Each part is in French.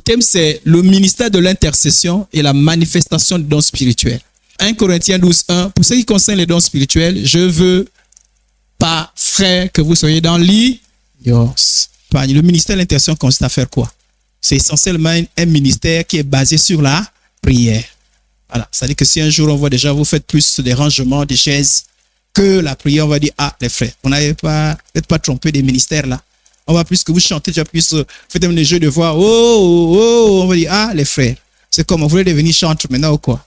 thème, c'est le ministère de l'intercession et la manifestation des dons spirituels. 1 Corinthiens 12, 1. Pour ce qui concerne les dons spirituels, je veux pas, frère, que vous soyez dans l'ignorance. Le ministère de l'intercession consiste à faire quoi? C'est essentiellement un ministère qui est basé sur la prière. Voilà. C'est-à-dire que si un jour on voit déjà vous faites plus des rangements, des chaises, que la prière, on va dire, ah, les frères, vous n'êtes pas trompé des ministères là. On va plus que vous chantez, déjà plus, faites même des jeux de voix, on va dire, ah, les frères, c'est comme, vous voulez devenir chanteur maintenant ou quoi?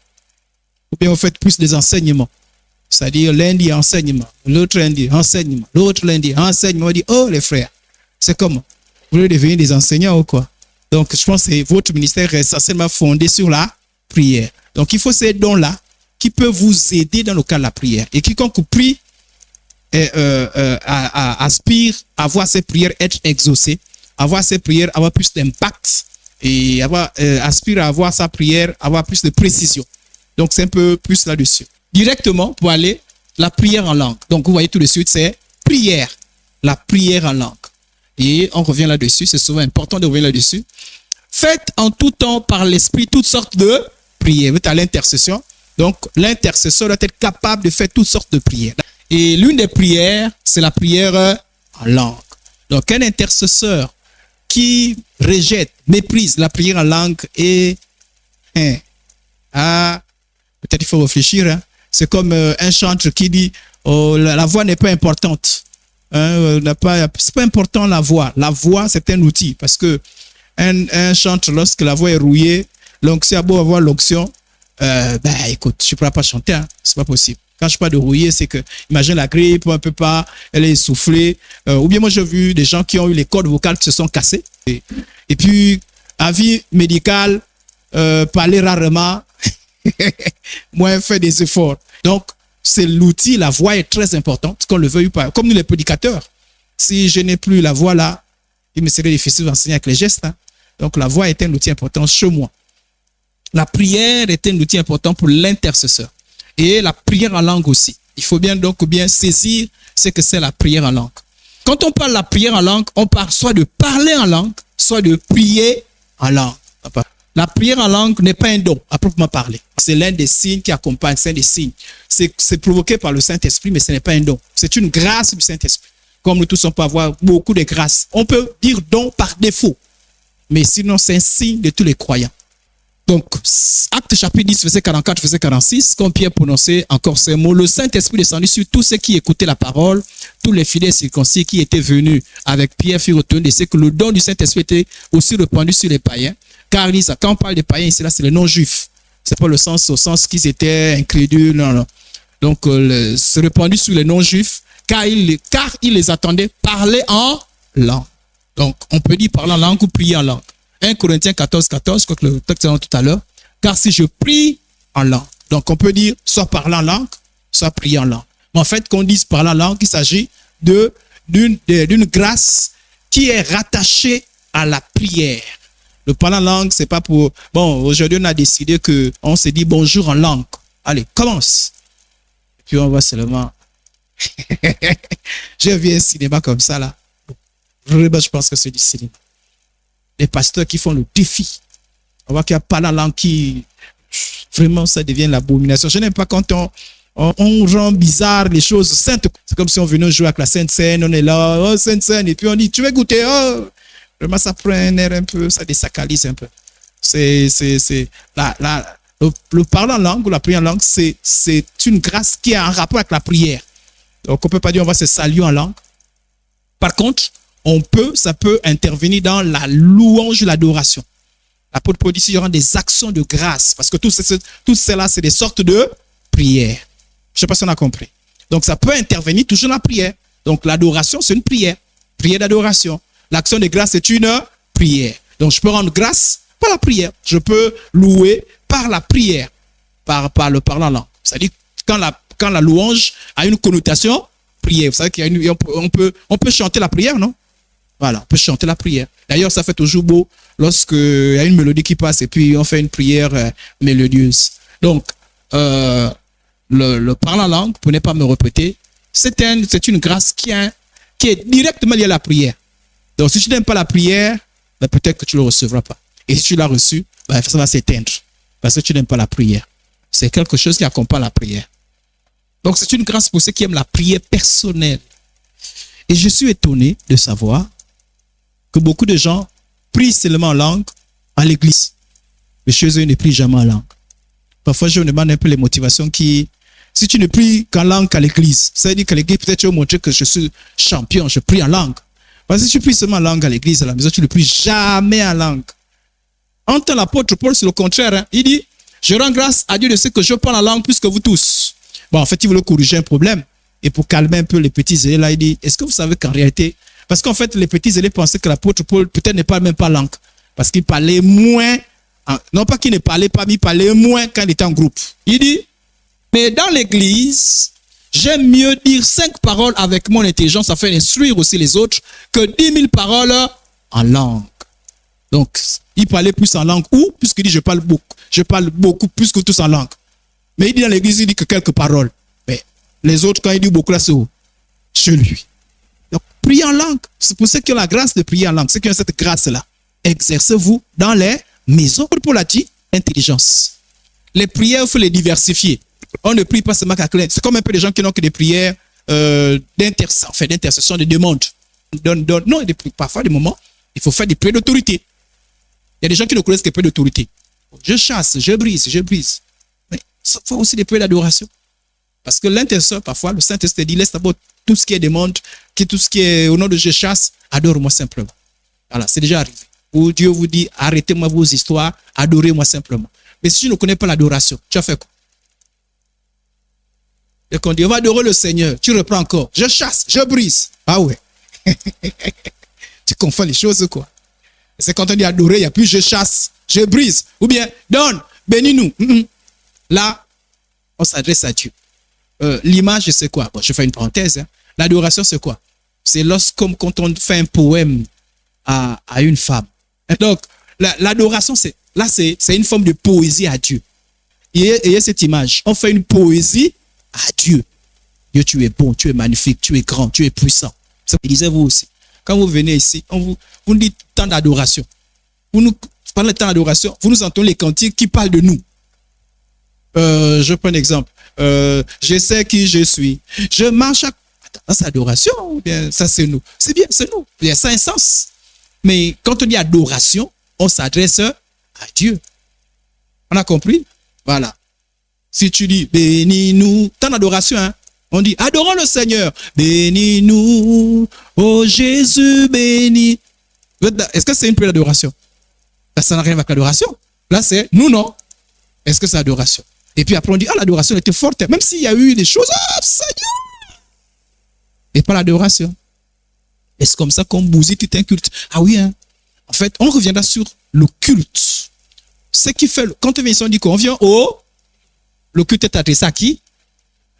Ou bien vous faites plus des enseignements. C'est-à-dire lundi, enseignement, l'autre lundi, enseignement, l'autre lundi, enseignement, on va dire, oh, les frères, c'est comme, vous voulez devenir des enseignants ou quoi? Donc, je pense que votre ministère est essentiellement fondé sur la prière. Donc, il faut ces dons-là qui peuvent vous aider dans le cas de la prière. Et quiconque prie aspire à voir ses prières être exaucées, à voir ses prières avoir plus d'impact et aspire à avoir sa prière avoir plus de précision. Donc, c'est un peu plus là-dessus. Directement, pour aller, la prière en langue. Donc, vous voyez tout de suite, c'est prière. La prière en langue. Et on revient là-dessus. C'est souvent important de revenir là-dessus. Faites en tout temps par l'esprit toutes sortes de prières. Vous êtes à l'intercession. Donc, l'intercesseur doit être capable de faire toutes sortes de prières. Et l'une des prières, c'est la prière en langue. Donc, un intercesseur qui rejette, méprise la prière en langue et peut-être il faut réfléchir. Hein. C'est comme un chanteur qui dit oh, la voix n'est pas importante. C'est pas important la voix. La voix, c'est un outil parce que un chanteur, lorsque la voix est rouillée, l'onction a beau avoir l'onction, écoute, je ne pourrais pas chanter, hein, c'est pas possible. Quand je parle de rouiller, c'est que, imagine la grippe, on ne peut pas, elle est essoufflée. Ou bien moi, j'ai vu des gens qui ont eu les cordes vocales qui se sont cassées. Et puis, avis médical, parler rarement, moins faire des efforts. Donc, c'est l'outil, la voix est très importante, qu'on le veuille ou pas. Comme nous les prédicateurs, si je n'ai plus la voix là, il me serait difficile d'enseigner avec les gestes. Hein. Donc, la voix est un outil important chez moi. La prière est un outil important pour l'intercesseur. Et la prière en langue aussi. Il faut bien saisir ce que c'est la prière en langue. Quand on parle de la prière en langue, on parle soit de parler en langue, soit de prier en langue. La prière en langue n'est pas un don, à proprement parler. C'est l'un des signes qui accompagne, c'est un des signes. C'est provoqué par le Saint-Esprit, mais ce n'est pas un don. C'est une grâce du Saint-Esprit. Comme nous tous, on peut avoir beaucoup de grâces. On peut dire don par défaut. Mais sinon, c'est un signe de tous les croyants. Donc, Acte chapitre 10, verset 44, verset 46, quand Pierre prononçait encore ces mots, le Saint-Esprit descendu sur tous ceux qui écoutaient la parole, tous les fidèles circoncis qui étaient venus avec Pierre furent retenus. C'est que le don du Saint-Esprit était aussi répandu sur les païens. Car quand on parle des païens, ici, là, c'est les non-juifs. C'est pas au sens qu'ils étaient incrédules, non. Donc, c'est répandu sur les non-juifs, car ils les attendaient parler en langue. Donc, on peut dire parler en langue ou prier en langue. 1 Corinthiens 14, 14, je crois que le texte est tout à l'heure. Car si je prie en langue, donc on peut dire soit parler en langue, soit prier en langue. Mais en fait, qu'on dise parler en langue, il s'agit d'une grâce qui est rattachée à la prière. Le parler en langue, c'est pas pour... Bon, aujourd'hui, on a décidé qu'on se dit bonjour en langue. Allez, commence. Et puis, on va seulement... J'ai vu un cinéma comme ça, là. Je pense que c'est du cinéma. Les pasteurs qui font le défi. On voit qu'il y a pas la langue qui... Vraiment, ça devient l'abomination. Je n'aime pas quand on rend bizarre les choses saintes. C'est comme si on venait jouer avec la Sainte Seine. On est là, oh, Sainte Seine. Et puis on dit, tu veux goûter? Oh. Vraiment, ça prend un air un peu, ça désacralise un peu. Le parler en langue ou la prière en langue, c'est une grâce qui est en rapport avec la prière. Donc, on ne peut pas dire on va se saluer en langue. Par contre, ça peut intervenir dans la louange ou l'adoration. L'apôtre Paul dit qu'il y aura des actions de grâce. Parce que tout cela, c'est des sortes de prières. Je ne sais pas si on a compris. Donc, ça peut intervenir toujours dans la prière. Donc, l'adoration, c'est une prière. Prière d'adoration. L'action de grâce, c'est une prière. Donc, je peux rendre grâce par la prière. Je peux louer par la prière, par le parler en langue. C'est-à-dire, quand la louange a une connotation, prière. Vous savez qu'on peut chanter la prière, non? Voilà, on peut chanter la prière. D'ailleurs, ça fait toujours beau lorsqu'il y a une mélodie qui passe et puis on fait une prière mélodieuse. Donc, le parler en langue, pour ne pas me répéter, c'est une grâce qui est directement liée à la prière. Donc, si tu n'aimes pas la prière, ben peut-être que tu ne le recevras pas. Et si tu l'as reçu, bah, ça va s'éteindre. Parce que tu n'aimes pas la prière. C'est quelque chose qui accompagne la prière. Donc, c'est une grâce pour ceux qui aiment la prière personnelle. Et je suis étonné de savoir que beaucoup de gens prient seulement en langue à l'église. Mais chez eux, ils ne prient jamais en langue. Parfois, je me demande un peu les motivations qui... Si tu ne pries qu'en langue à l'église, ça veut dire qu'à l'église, peut-être tu vas montrer que je suis champion, je prie en langue. Parce que si tu pries seulement en langue à l'église, à la maison, tu ne pries jamais en langue. Entre l'apôtre Paul, c'est le contraire. Hein. Il dit, je rends grâce à Dieu de ce que je parle en langue plus que vous tous. Bon, en fait, il voulait corriger un problème. Et pour calmer un peu les petits zélés, là, il dit, est-ce que vous savez qu'en réalité, parce qu'en fait, les petits zélés pensaient que l'apôtre Paul peut-être ne parle même pas langue. Parce qu'il parlait moins, non pas qu'il ne parlait pas, mais il parlait moins quand il était en groupe. Il dit, mais dans l'église, j'aime mieux dire 5 paroles avec mon intelligence afin d'instruire aussi les autres que 10 000 paroles en langue. Donc, il parlait plus en langue ou, puisqu'il dit je parle beaucoup plus que tous en langue. Mais il dit dans l'église, il dit que quelques paroles. Mais les autres, quand il dit beaucoup là, c'est où? Chez lui. Donc, prier en langue. C'est pour ceux qui ont la grâce de prier en langue. Ceux qui ont cette grâce-là. Exercez-vous dans les maisons. Pour la dit, intelligence. Les prières, il faut les diversifier. On ne prie pas seulement qu'à clair. C'est comme un peu les gens qui n'ont que des prières d'intercession, de demande. Non, parfois, des moments, il faut faire des prières d'autorité. Il y a des gens qui ne connaissent que des prières d'autorité. Je chasse, je brise, je brise. Mais il faut aussi des prières d'adoration. Parce que l'intercesseur, parfois, le Saint-Esprit dit, laisse d'abord tout ce qui est demande, tout ce qui est au nom de je chasse, adore-moi simplement. Voilà, c'est déjà arrivé. Où Dieu vous dit, arrêtez-moi vos histoires, adorez-moi simplement. Mais si tu ne connais pas l'adoration, tu as fait quoi? Et quand on dit, on va adorer le Seigneur, tu reprends encore. Je chasse, je brise. Ah ouais. Tu confonds les choses, quoi. C'est quand on dit adorer, il n'y a plus je chasse, je brise. Ou bien, donne, bénis-nous. Là, on s'adresse à Dieu. L'image, c'est quoi? Bon, je fais une parenthèse. Hein. L'adoration, c'est quoi? C'est lorsqu'on quand on fait un poème à une femme. Et donc, l'adoration, c'est une forme de poésie à Dieu. Et cette image, on fait une poésie à Dieu. Dieu, tu es bon, tu es magnifique, tu es grand, tu es puissant. Ça me disait vous aussi. Quand vous venez ici, vous nous dites tant d'adoration. Vous nous parlez de temps d'adoration, vous nous entendez les cantiques qui parlent de nous. Je prends un exemple. Je sais qui je suis. Je marche à... Attends, c'est adoration ou bien ça c'est nous? C'est bien, c'est nous. Il y a ça un sens. Mais quand on dit adoration, on s'adresse à Dieu. On a compris? Voilà. Si tu dis bénis-nous, tant d'adoration, hein? On dit adorons le Seigneur. Bénis-nous, oh Jésus béni. Est-ce que c'est une prière d'adoration? Ça n'a rien avec l'adoration. Là, c'est nous, non. Est-ce que c'est adoration? Et puis après, on dit, ah, l'adoration était forte. Même s'il y a eu des choses, ah, Seigneur. Et pas l'adoration. Et c'est comme ça qu'on bousille tout un culte. Ah oui, hein. En fait, on reviendra sur le culte. Ce qui fait, quand on vient ici, on dit qu'on vient au... Le culte est adressé à qui?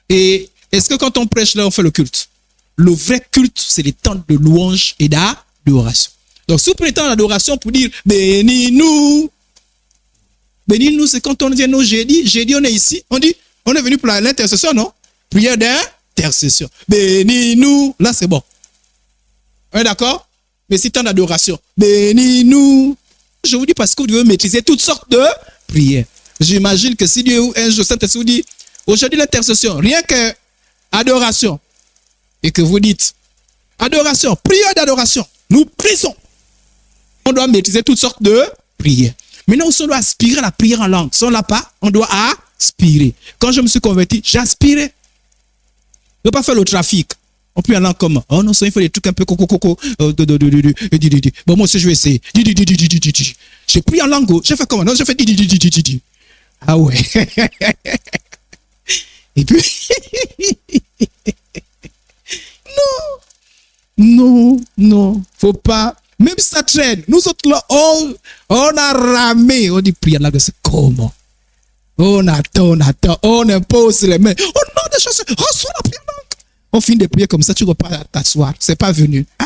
Et est-ce que quand on prêche là, on fait le culte? Le vrai culte, c'est les temps de louange et d'adoration. Donc, si vous prenez le temps d'adoration pour dire, bénis-nous. Bénis-nous, c'est quand on vient au jeudi. Jeudi, on est ici. On dit, on est venu pour l'intercession, non? Prière d'intercession. Bénis-nous. Là, c'est bon. On est d'accord? Mais c'est temps d'adoration. Bénis-nous. Je vous dis parce que vous devez maîtriser toutes sortes de prières. J'imagine que si Dieu, un jour, Saint-Esprit vous dit, aujourd'hui l'intercession, rien que adoration, et que vous dites, adoration, prière d'adoration, nous prisons. On doit maîtriser toutes sortes de prières. Maintenant, on doit aspirer à la prière en langue. Si on ne l'a pas, on doit aspirer. Quand je me suis converti, j'aspirais. Je ne veux pas faire le trafic. On prie en langue comme, oh non, ça, il faut des trucs un peu coco. Bon, moi aussi, je vais essayer. J'ai pris en langue. J'ai fait comment? Non, j'ai fait ah ouais. Et puis, non, faut pas. Même si ça traîne, nous autres là, on a ramé. On dit prière en langue, c'est comment? On attend, on impose les mains. Oh non, des choses, reçois la prière en langue. On finit de prier comme ça, tu ne vas pas t'asseoir. C'est pas venu. Ah.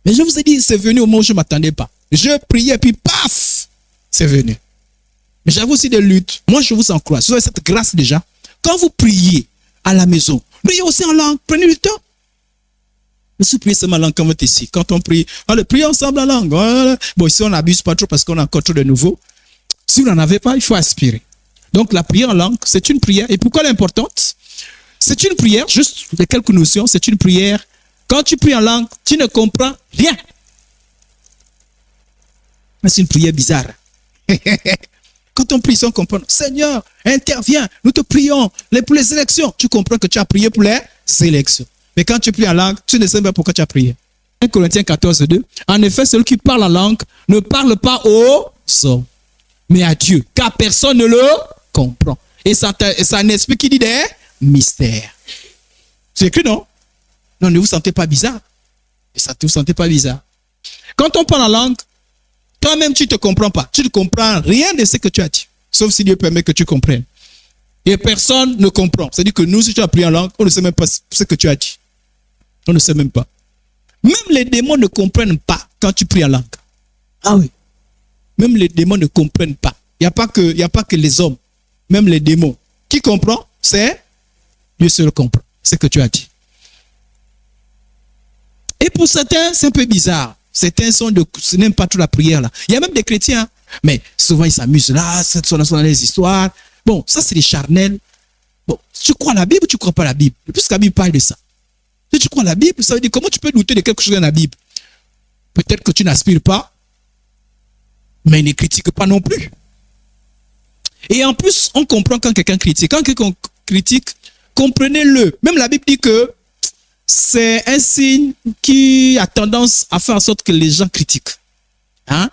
Mais je vous ai dit, c'est venu au moment où je ne m'attendais pas. Je priais, puis paf, c'est venu. Mais j'avoue aussi des luttes. Moi, je vous encourage. Vous avez cette grâce déjà. Quand vous priez à la maison, priez aussi en langue. Prenez le temps. Mais si vous priez seulement en langue, comme vous êtes ici, quand on prie, allez, priez ensemble en langue. Bon, ici, on n'abuse pas trop parce qu'on a encore trop de nouveaux. Si vous n'en avez pas, il faut aspirer. Donc, la prière en langue, c'est une prière. Et pourquoi elle est importante? C'est une prière, juste de quelques notions, c'est une prière. Quand tu pries en langue, tu ne comprends rien. Mais c'est une prière bizarre. Quand on prie sans comprendre, Seigneur, interviens, nous te prions pour les élections. Tu comprends que tu as prié pour les élections. Mais quand tu pries en langue, tu ne sais pas pourquoi tu as prié. 1 Corinthiens 14, 2. En effet, celui qui parle en langue ne parle pas aux hommes, mais à Dieu, car personne ne le comprend. Et c'est un esprit qui dit des mystères. C'est écrit, non? Non, ne vous sentez pas bizarre. Ne vous sentez pas bizarre. Quand on parle en langue, toi-même, tu ne te comprends pas. Tu ne comprends rien de ce que tu as dit. Sauf si Dieu permet que tu comprennes. Et personne ne comprend. C'est-à-dire que nous, si tu as prié en langue, on ne sait même pas ce que tu as dit. On ne sait même pas. Même les démons ne comprennent pas quand tu pries en langue. Ah oui. Même les démons ne comprennent pas. Il n'y a pas que les hommes. Même les démons. Qui comprend? C'est Dieu seul comprend ce que tu as dit. Et pour certains, c'est un peu bizarre. Certains n'aiment pas trop la prière là. Il y a même des chrétiens, mais souvent ils s'amusent là, ils sont dans les histoires. Bon, ça c'est des charnels. Bon, tu crois à la Bible ou tu ne crois pas à la Bible? Puisque la Bible parle de ça. Si tu crois à la Bible, ça veut dire comment tu peux douter de quelque chose dans la Bible? Peut-être que tu n'aspires pas, mais ne critique pas non plus. Et en plus, on comprend quand quelqu'un critique. Quand quelqu'un critique, comprenez-le. Même la Bible dit que c'est un signe qui a tendance à faire en sorte que les gens critiquent. Hein?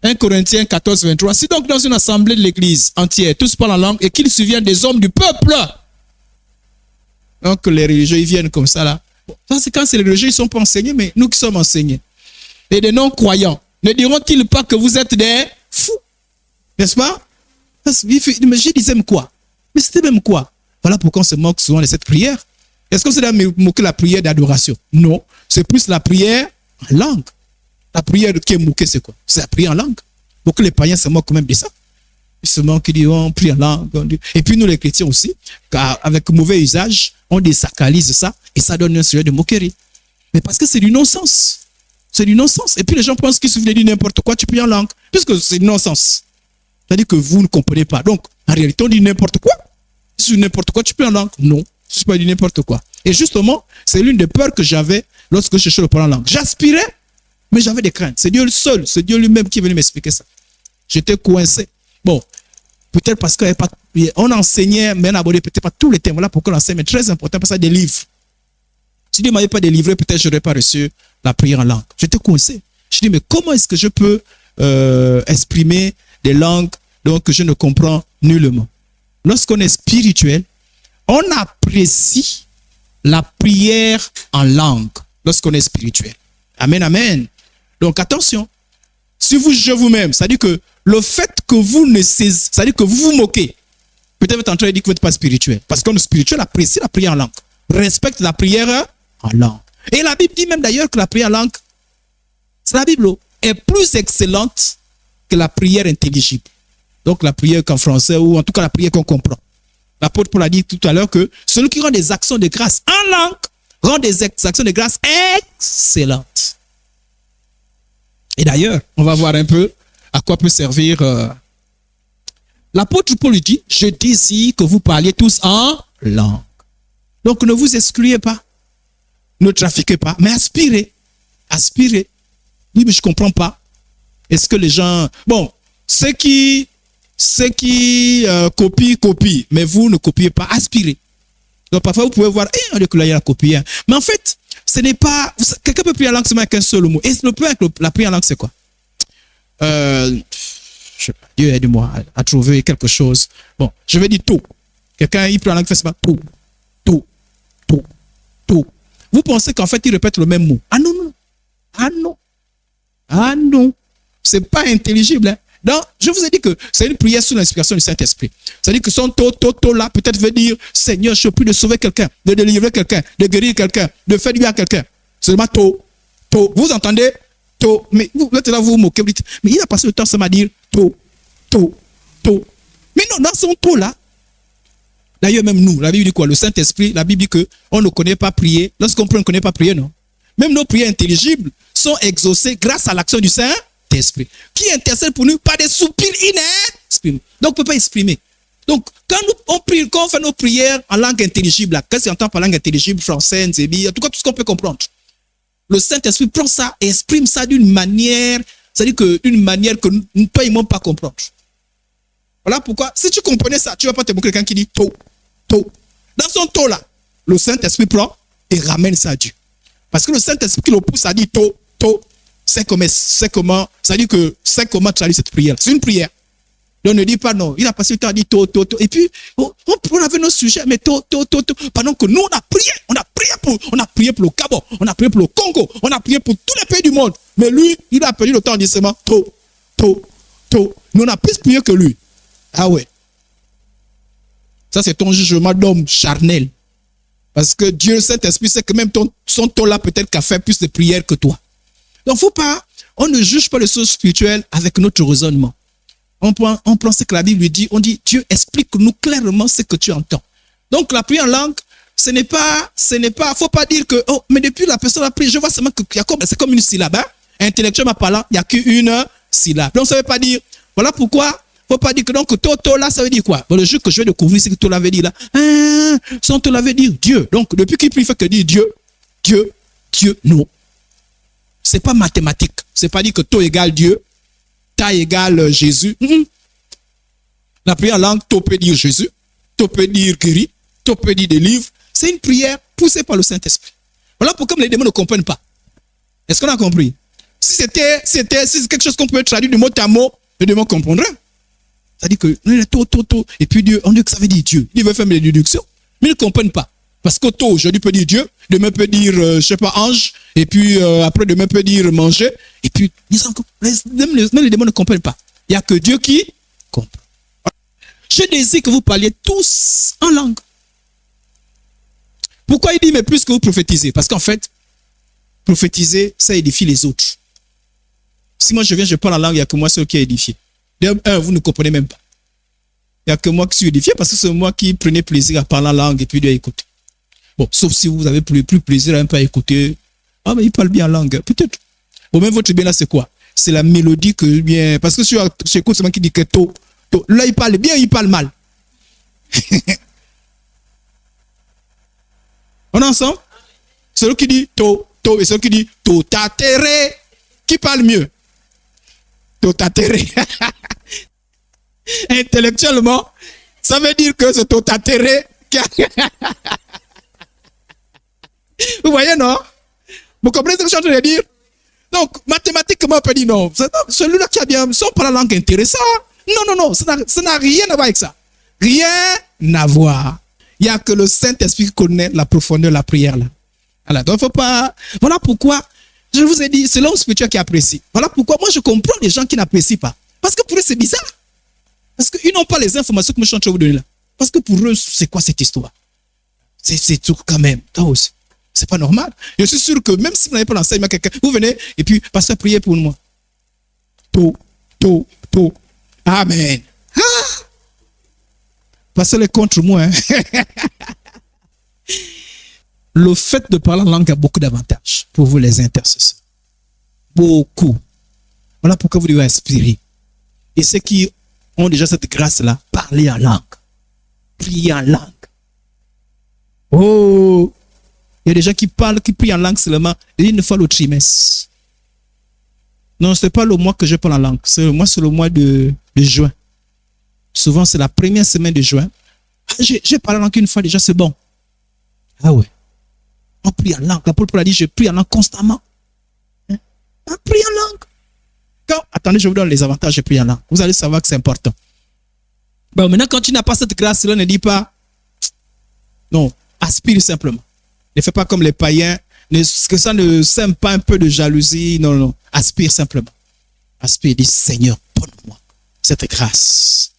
1 Corinthiens 14, 23. Si donc dans une assemblée de l'église entière, tous parlent en langue et qu'ils se viennent des hommes du peuple. Donc les religieux, ils viennent comme ça là. Bon, ça c'est quand c'est les religieux, ils ne sont pas enseignés, mais nous qui sommes enseignés. Et des non-croyants, ne diront-ils pas que vous êtes des fous? N'est-ce pas? Mais je disais même quoi? Mais c'était même quoi? Voilà pourquoi on se moque souvent de cette prière. Est-ce qu'on s'est moqué la prière d'adoration? Non, c'est plus la prière en langue. La prière qui est moquée, c'est quoi? C'est la prière en langue. Beaucoup les païens se moquent quand même de ça. Ils se moquent, ils disent, on prie en langue. Et puis nous les chrétiens aussi, avec mauvais usage, on désacralise ça et ça donne un sujet de moquerie. Mais parce que c'est du non-sens. C'est du non-sens. Et puis les gens pensent qu'ils se disent n'importe quoi, tu pries en langue. Puisque c'est du non-sens. C'est-à-dire que vous ne comprenez pas. Donc, en réalité, on dit n'importe quoi. Si tu n'importe quoi, tu pries en langue. Non. Je ne pas dit n'importe quoi. Et justement, c'est l'une des peurs que j'avais lorsque je cherchais le parler en langue. J'aspirais, mais j'avais des craintes. C'est Dieu le seul, c'est Dieu lui-même qui est venu m'expliquer ça. J'étais coincé. Bon, peut-être parce qu'on enseignait, mais on n'abordait peut-être pas tous les thèmes. Voilà pourquoi l'enseignement est très important, parce que ça des livres. Si Dieu ne m'avait pas délivré, peut-être je n'aurais pas reçu la prière en langue. J'étais coincé. Je dis, mais comment est-ce que je peux exprimer des langues donc, que je ne comprends nullement? Lorsqu'on est spirituel, on apprécie la prière en langue lorsqu'on est spirituel. Amen, amen. Donc attention, si vous jugez vous-même, c'est-à-dire que le fait que vous ne saisissez, c'est-à-dire que vous vous moquez, peut-être vous êtes en train de dire que vous n'êtes pas spirituel. Parce qu'on est spirituel, apprécie la prière en langue. Respecte la prière en langue. Et la Bible dit même d'ailleurs que la prière en langue, c'est la Bible, est plus excellente que la prière intelligible. Donc la prière qu'en français, ou en tout cas la prière qu'on comprend. L'apôtre Paul a dit tout à l'heure que celui qui rend des actions de grâce en langue rend des actions de grâce excellentes. Et d'ailleurs, on va voir un peu à quoi peut servir. L'apôtre Paul dit, je désire que vous parliez tous en langue. Donc ne vous excluez pas, ne trafiquez pas, mais aspirez. Aspirez. Oui, mais je ne comprends pas. Est-ce que les gens... Bon, ceux qui copient, mais vous ne copiez pas, aspirez. Donc parfois vous pouvez voir, on dit que là il y a la copie. Hein. Mais en fait, ce n'est pas... Quelqu'un peut prier en langue seulement avec un seul mot. Et le problème avec la prière en langue, c'est quoi? Je sais pas, Dieu aide-moi à trouver quelque chose. Bon, je vais dire tout. Quelqu'un, il prie en langue, fait ça, tout. Vous pensez qu'en fait, il répète le même mot. Ah non, non. Ah non. Ah non. C'est pas intelligible. Hein. Donc, je vous ai dit que c'est une prière sous l'inspiration du Saint-Esprit. C'est-à-dire que son to là, peut-être veut dire, Seigneur, je prie de sauver quelqu'un, de délivrer quelqu'un, de guérir quelqu'un, de faire du bien à quelqu'un. Seulement to. Vous entendez? To. Mais vous êtes là, vous vous moquez, vous dites, mais il a passé le temps seulement à dire to. Mais non, dans son to là, d'ailleurs même nous, la Bible dit quoi? Le Saint-Esprit, la Bible dit qu'on ne connaît pas prier. Lorsqu'on prie, on ne connaît pas prier, non? même nos prières intelligibles sont exaucées grâce à l'action du Saint-Esprit, qui intercède pour nous par des soupirs inexprimables. Donc, on ne peut pas exprimer. Donc, quand on fait nos prières en langue intelligible, qu'est-ce qu'on entend par langue intelligible, français, nzébi, en tout cas, tout ce qu'on peut comprendre. Le Saint-Esprit prend ça et exprime ça d'une manière, c'est-à-dire d'une manière que toi et moi ne pas comprendre. Voilà pourquoi, si tu comprenais ça, tu ne vas pas te moquer quelqu'un qui dit to. Dans son to là, le Saint-Esprit prend et ramène ça à Dieu. Parce que le Saint-Esprit qui le pousse à dire to, c'est comment, c'est-à-dire que c'est comment traduire cette prière. C'est une prière. Donc ne dit pas non. Il a passé le temps à dire to. Et puis, on avait nos sujets, mais to. Pendant que nous, on a prié pour le Gabon, on a prié pour le Congo, on a prié pour tous les pays du monde. Mais lui, il a perdu le temps en disant seulement to. Nous, on a plus prié que lui. Ah ouais. Ça, c'est ton jugement d'homme charnel. Parce que Dieu, le Saint-Esprit, sait que même son to là, peut-être qu'a fait plus de prières que toi. Donc, on ne juge pas les choses spirituelles avec notre raisonnement. On prend ce que la Bible lui dit, on dit, Dieu, explique-nous clairement ce que tu entends. Donc, la prière en langue, faut pas dire que, oh, mais depuis la personne a prié, je vois seulement que c'est comme une syllabe, hein? Intellectuellement parlant, il n'y a qu'une syllabe. Donc, ça ne veut pas dire, voilà pourquoi, faut pas dire que donc, to là, ça veut dire quoi? Bon, le jour que je vais découvrir ce que to là veut dire là, son to là veut dire Dieu. Donc, depuis qu'il prie, il fait que dire Dieu, non. C'est pas mathématique. C'est pas dire que to égale Dieu, ta égale Jésus. La prière en langue, to peut dire Jésus, to peut dire guéri, to peut dire délivre. C'est une prière poussée par le Saint-Esprit. Voilà pourquoi les démons ne comprennent pas. Est-ce qu'on a compris? Si c'est quelque chose qu'on peut traduire du mot à mot, les démons comprendraient. C'est-à-dire que to, et puis Dieu, on dit que ça veut dire Dieu. Il veut faire des déductions, mais ils ne comprennent pas. Parce que to, aujourd'hui peut dire Dieu, demain peut dire, je sais pas, ange, et puis après demain peut dire manger, et puis même les démons ne comprennent pas. Il n'y a que Dieu qui comprend. Je désire que vous parliez tous en langue. Pourquoi il dit, mais plus que vous prophétisez? Parce qu'en fait, prophétiser, ça édifie les autres. Si moi je viens, je parle en langue, il n'y a que moi seul qui est édifié. Vous ne comprenez même pas. Il n'y a que moi qui suis édifié parce que c'est moi qui prenais plaisir à parler en langue et puis à écouter. Bon, sauf si vous avez plus plaisir à un peu à écouter. Ah, mais il parle bien en langue. Peut-être. Bon, même votre bien là, c'est quoi? C'est la mélodie que bien. Parce que si j'écoute seulement qui dit que to. Là, il parle bien, il parle mal. On est ensemble? Celui qui dit to, et celui qui dit to tatere, qui parle mieux? To tatere. Intellectuellement, ça veut dire que c'est to tatere qui a... Vous voyez, non? Vous comprenez ce que je suis en train de dire? Donc, mathématiquement, on peut dire non. Celui-là qui a bien, son par la langue intéressant. Non, ça n'a rien à voir avec ça. Rien à voir. Il n'y a que le Saint-Esprit qui connaît la profondeur de la prière là. Alors, donc, faut pas. Voilà pourquoi, je vous ai dit, c'est l'homme spirituel qui apprécie. Voilà pourquoi moi je comprends les gens qui n'apprécient pas. Parce que pour eux, c'est bizarre. Parce qu'ils n'ont pas les informations que je suis en train de vous donner là. Parce que pour eux, c'est quoi cette histoire? C'est tout quand même. Toi aussi. C'est pas normal. Je suis sûr que même si vous n'avez pas l'enseignement à quelqu'un, vous venez et puis passez à prier pour moi. To. Amen. Ah! Passez-les contre moi. Hein? Le fait de parler en langue a beaucoup d'avantages pour vous les intercesseurs. Beaucoup. Voilà pourquoi vous devez aspirer. Et ceux qui ont déjà cette grâce-là, parler en langue. Prier en langue. Oh! Il y a des gens qui parlent, qui prient en langue seulement une fois le trimestre. Non, ce n'est pas le mois que je parle en langue. C'est le mois de juin. Souvent, c'est la première semaine de juin. Ah, j'ai parlé en langue une fois déjà, c'est bon. Ah ouais. On prie en langue. L'apôtre Paul a dit, je prie en langue constamment. Hein? On prie en langue. Attendez, je vous donne les avantages de prier en langue. Vous allez savoir que c'est important. Bon, maintenant, quand tu n'as pas cette grâce-là, ne dis pas, non, aspire simplement. Ne fais pas comme les païens, que ça ne sème pas un peu de jalousie. Non. Aspire simplement. Aspire, dis Seigneur, donne-moi cette grâce.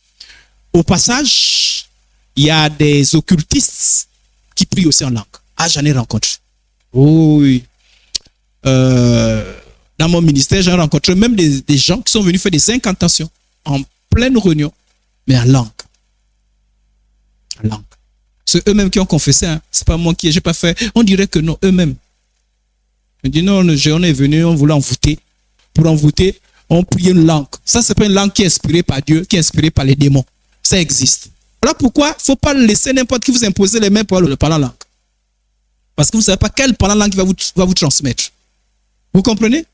Au passage, il y a des occultistes qui prient aussi en langue. Ah, j'en ai rencontré. Oui. Dans mon ministère, j'ai rencontré même des gens qui sont venus faire des incantations en pleine réunion, mais en langue. En langue. C'est eux-mêmes qui ont confessé. Hein. C'est pas moi qui j'ai pas fait. On dirait que non, eux-mêmes. Il dit non, on est venu, on voulait envoûter. Pour envoûter, on prie une langue. Ça, c'est pas une langue qui est inspirée par Dieu, qui est inspirée par les démons. Ça existe. Voilà pourquoi il ne faut pas laisser n'importe qui vous imposer les mains pour le parler en langue. Parce que vous ne savez pas quel parlant langue va vous transmettre. Vous comprenez?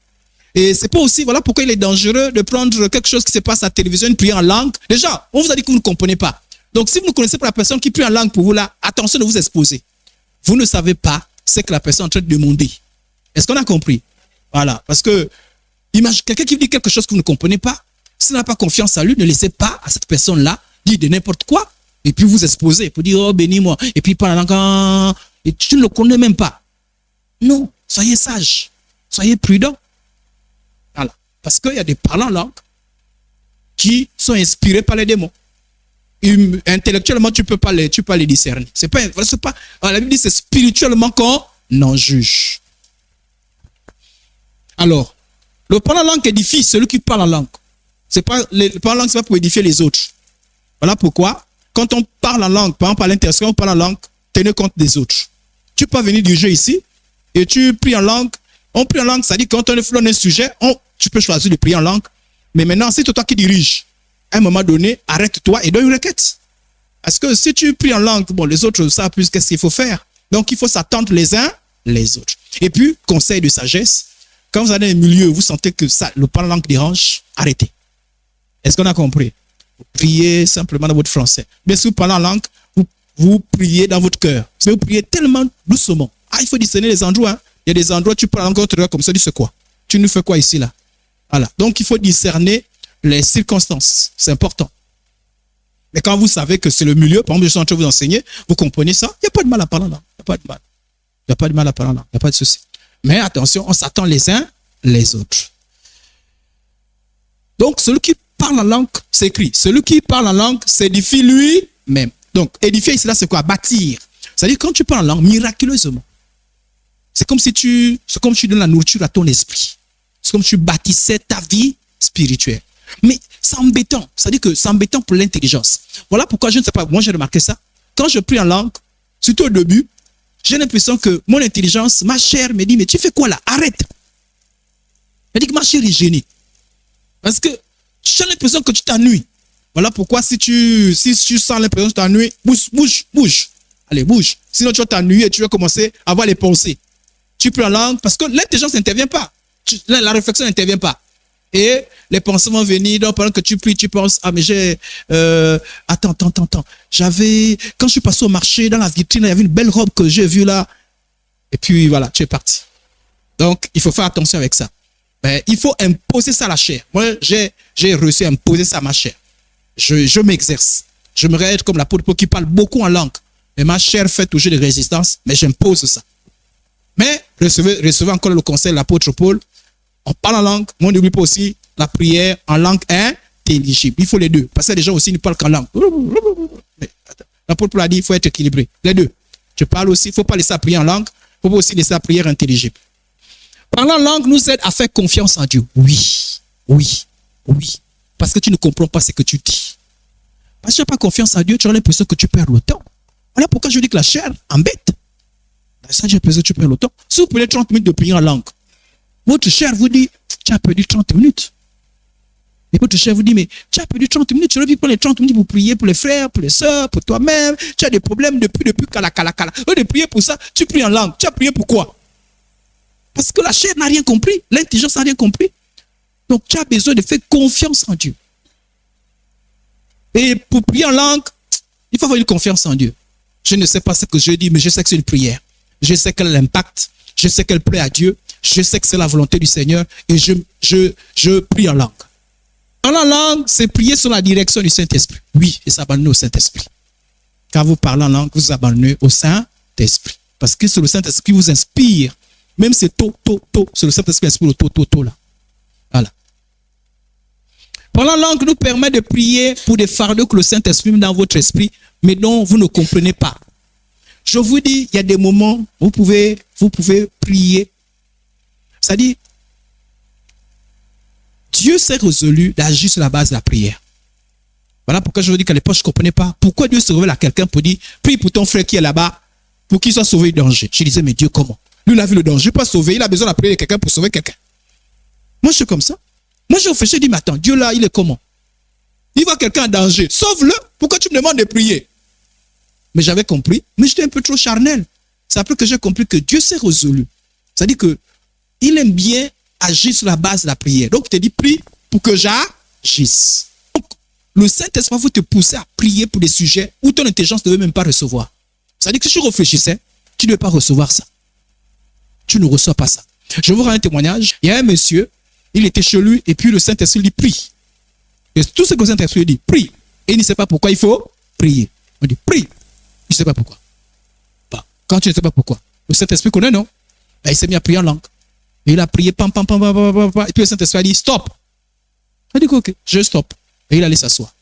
Et c'est pas aussi, voilà pourquoi il est dangereux de prendre quelque chose qui se passe à la télévision, une prière en langue. Déjà, on vous a dit que vous ne comprenez pas. Donc, si vous ne connaissez pas la personne qui prie en langue pour vous là, attention de vous exposer. Vous ne savez pas ce que la personne est en train de demander. Est-ce qu'on a compris? Voilà. Parce que, imagine quelqu'un qui dit quelque chose que vous ne comprenez pas. Si vous n'avez pas confiance en lui, ne laissez pas à cette personne-là dire de n'importe quoi et puis vous exposer pour dire, oh, bénis-moi. Et puis, par la langue, et tu ne le connais même pas. Non. Soyez sage. Soyez prudent. Voilà. Parce qu'il y a des parlants langues qui sont inspirés par les démons. Intellectuellement, tu peux pas les discerner. C'est pas, la Bible dit c'est spirituellement qu'on en juge. Alors, le parlant langue édifie celui qui parle en langue. Le parlant langue, c'est pas pour édifier les autres. Voilà pourquoi, quand on parle en langue, par exemple à l'intersection, on parle en langue, tenez compte des autres. Tu peux venir du jeu ici et tu pries en langue. On prie en langue, ça dit quand on est un sujet, tu peux choisir de prier en langue. Mais maintenant, c'est toi qui dirige. À un moment donné, arrête-toi et donne une requête. Parce que si tu pries en langue, bon, les autres savent plus qu'est-ce qu'il faut faire. Donc, il faut s'attendre les uns les autres. Et puis, conseil de sagesse, quand vous allez dans un milieu, vous sentez que le parler en langue dérange, arrêtez. Est-ce qu'on a compris? Vous priez simplement dans votre français. Mais si vous parlez en langue, vous priez dans votre cœur. Mais vous priez tellement doucement. Ah, il faut discerner les endroits. Hein. Il y a des endroits où tu parles en langue comme ça, tu dis c'est quoi? Tu nous fais quoi ici, là? Voilà. Donc, il faut discerner les circonstances. C'est important. Mais quand vous savez que c'est le milieu, par exemple, je suis en train de vous enseigner, vous comprenez ça, il n'y a pas de mal à parler là. Il n'y a pas de mal. Il n'y a pas de mal à parler là. Il n'y a pas de souci. Mais attention, on s'attend les uns les autres. Donc, celui qui parle en langue, c'est écrit. Celui qui parle en langue s'édifie lui-même. Donc, édifier ici, là, c'est quoi? Bâtir. C'est-à-dire, quand tu parles en langue, miraculeusement, c'est comme si tu donnes la nourriture à ton esprit. C'est comme si tu bâtissais ta vie spirituelle. Mais c'est embêtant. C'est-à-dire que c'est embêtant pour l'intelligence. Voilà pourquoi je ne sais pas. Moi, j'ai remarqué ça. Quand je prie en langue, surtout au début, j'ai l'impression que mon intelligence, ma chair me dit, mais tu fais quoi là? Arrête. Elle dit que ma chair est gênée. Parce que j'ai l'impression que tu t'ennuies. Voilà pourquoi si tu sens l'impression que tu t'ennuies, bouge. Allez, bouge. Sinon, tu vas t'ennuyer et tu vas commencer à avoir les pensées. Tu pries en langue parce que l'intelligence n'intervient pas. La réflexion n'intervient pas. Et les pensées vont venir, donc pendant que tu pries, tu penses, ah mais j'ai, attends. Quand je suis passé au marché, dans la vitrine, il y avait une belle robe que j'ai vue là. Et puis voilà, tu es parti. Donc, il faut faire attention avec ça. Mais il faut imposer ça à la chair. Moi, j'ai réussi à imposer ça à ma chair. Je m'exerce. Je me être comme l'apôtre Paul qui parle beaucoup en langue. Mais ma chair fait toujours des résistances, mais j'impose ça. Mais recevez encore le conseil de l'apôtre Paul. On parle en langue, mais on n'oublie pas aussi la prière en langue intelligible. Il faut les deux. Parce que les gens aussi ne parlent qu'en langue. L'apôtre Paul a dit qu'il faut être équilibré. Les deux. Tu parles aussi, il ne faut pas laisser la prière en langue, il faut aussi laisser la prière intelligible. Parler en langue nous aide à faire confiance en Dieu. Oui. Parce que tu ne comprends pas ce que tu dis. Parce que tu n'as pas confiance en Dieu, tu as l'impression que tu perds le temps. Voilà pourquoi je dis que la chair embête. Dans ça, j'ai l'impression que tu perds le temps. Si vous prenez 30 minutes de prière en langue, votre chair vous dit, tu as perdu 30 minutes. Et votre chair vous dit, mais tu as perdu 30 minutes. Tu aurais pu prendre les 30 minutes pour prier pour les frères, pour les sœurs, pour toi-même. Tu as des problèmes depuis cala. Au lieu de prier pour ça, tu pries en langue. Tu as prié pour quoi? Parce que la chair n'a rien compris. L'intelligence n'a rien compris. Donc, tu as besoin de faire confiance en Dieu. Et pour prier en langue, il faut avoir une confiance en Dieu. Je ne sais pas ce que je dis, mais je sais que c'est une prière. Je sais qu'elle a l'impact. Je sais qu'elle plaît à Dieu. Je sais que c'est la volonté du Seigneur. Et je prie en langue. En langue, c'est prier sur la direction du Saint-Esprit. Oui, et s'abandonner au Saint-Esprit. Quand vous parlez en langue, vous abandonnez au Saint-Esprit. Parce que c'est le Saint-Esprit qui vous inspire. Même c'est tôt. C'est le Saint-Esprit qui inspire le tôt là. Voilà. Parler en langue nous permet de prier pour des fardeaux que le Saint-Esprit met dans votre esprit, mais dont vous ne comprenez pas. Je vous dis, il y a des moments où vous pouvez prier. C'est-à-dire, Dieu s'est résolu d'agir sur la base de la prière. Voilà pourquoi je vous dis qu'à l'époque, je ne comprenais pas. Pourquoi Dieu se révèle à quelqu'un pour dire, prie pour ton frère qui est là-bas, pour qu'il soit sauvé du danger. Je disais, mais Dieu, comment? Lui, il a vu le danger, pas sauver. Il a besoin d'appeler quelqu'un pour sauver quelqu'un. Moi, je suis comme ça. Moi, j'ai réfléchi, je dis, mais attends, Dieu là, il est comment? Il voit quelqu'un en danger. Sauve-le. Pourquoi tu me demandes de prier? Mais j'avais compris, mais j'étais un peu trop charnel. C'est après que j'ai compris que Dieu s'est résolu. C'est-à-dire que il aime bien agir sur la base de la prière. Donc, il te dit, prie pour que j'agisse. Donc, le Saint-Esprit va te pousser à prier pour des sujets où ton intelligence ne veut même pas recevoir. C'est-à-dire que si tu réfléchissais, tu ne veux pas recevoir ça. Tu ne reçois pas ça. Je vous rends un témoignage. Il y a un monsieur, il était chez lui et puis le Saint-Esprit lui prie. Et tout ce que le Saint-Esprit lui dit, prie. Et il ne sait pas pourquoi il faut prier. On dit, prie. Il ne sait pas pourquoi. Bah, quand tu ne sais pas pourquoi, le Saint-Esprit connaît, non? Bah, il s'est mis à prier en langue. Et il a prié, pam, pam, pam, pam, pam, pam, pam. Et puis le Saint-Esprit a dit, stop. Il a dit, ok, je stop. Et il allait s'asseoir.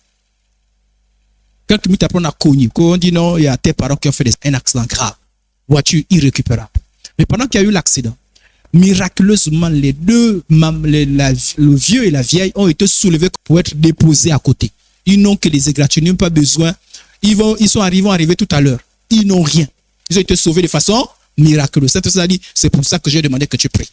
Quelques minutes après, on a cogné. Quand on dit non, il y a tes parents qui ont fait un accident grave. Voiture irrécupérable. Mais pendant qu'il y a eu l'accident, miraculeusement, les deux, le vieux et la vieille ont été soulevés pour être déposés à côté. Ils n'ont que les égratignures, ils n'ont pas besoin. Ils sont arrivés tout à l'heure. Ils n'ont rien. Ils ont été sauvés de façon miraculeuse. Saint-Esprit a dit, c'est pour ça que j'ai demandé que tu pries.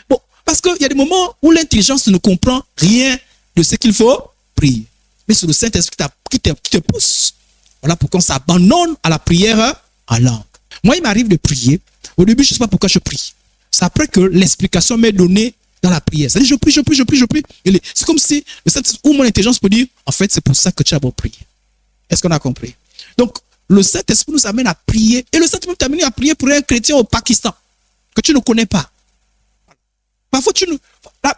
Bon, parce qu'il y a des moments où l'intelligence ne comprend rien de ce qu'il faut prier. Mais c'est le Saint-Esprit qui te pousse. Voilà pourquoi on s'abandonne à la prière en langue. Moi, il m'arrive de prier. Au début, je ne sais pas pourquoi je prie. C'est après que l'explication m'est donnée dans la prière. C'est-à-dire, je prie. C'est comme si le Saint-Esprit ou mon intelligence peut dire, en fait, c'est pour ça que tu as beau prier. Est-ce qu'on a compris? Donc, le Saint-Esprit nous amène à prier. Et le Saint-Esprit t'amène à prier pour un chrétien au Pakistan que tu ne connais pas. Parfois,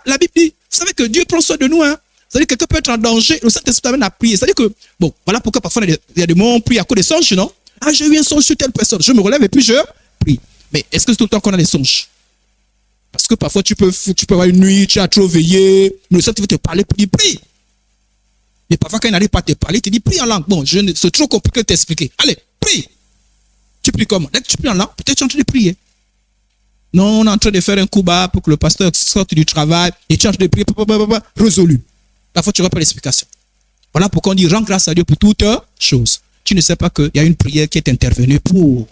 la Bible dit, vous savez que Dieu prend soin de nous. Hein? C'est-à-dire que quelqu'un peut être en danger. Le Saint-Esprit t'amène à prier. C'est-à-dire que, bon, voilà pourquoi parfois il y a des moments où on prie à cause des songes, non? Ah, j'ai eu un songe sur telle personne. Je me relève et puis je prie. Mais est-ce que c'est tout le temps qu'on a des songes? Parce que parfois, tu peux avoir une nuit, tu as trop veillé, mais le Saint-Esprit veut te parler pour dire prie. Mais parfois, quand il n'arrive pas à te parler, il te dit prie en langue. Bon, c'est trop compliqué de t'expliquer. Allez, prie. Tu pries comment? Dès que tu pries en langue, peut-être tu es en train de prier. Non, on est en train de faire un coup bas pour que le pasteur sorte du travail et tu es en train de prier, résolu. Parfois, tu n'auras pas l'explication. Voilà pourquoi on dit rends grâce à Dieu pour toutes choses. Tu ne sais pas qu'il y a une prière qui est intervenue pour.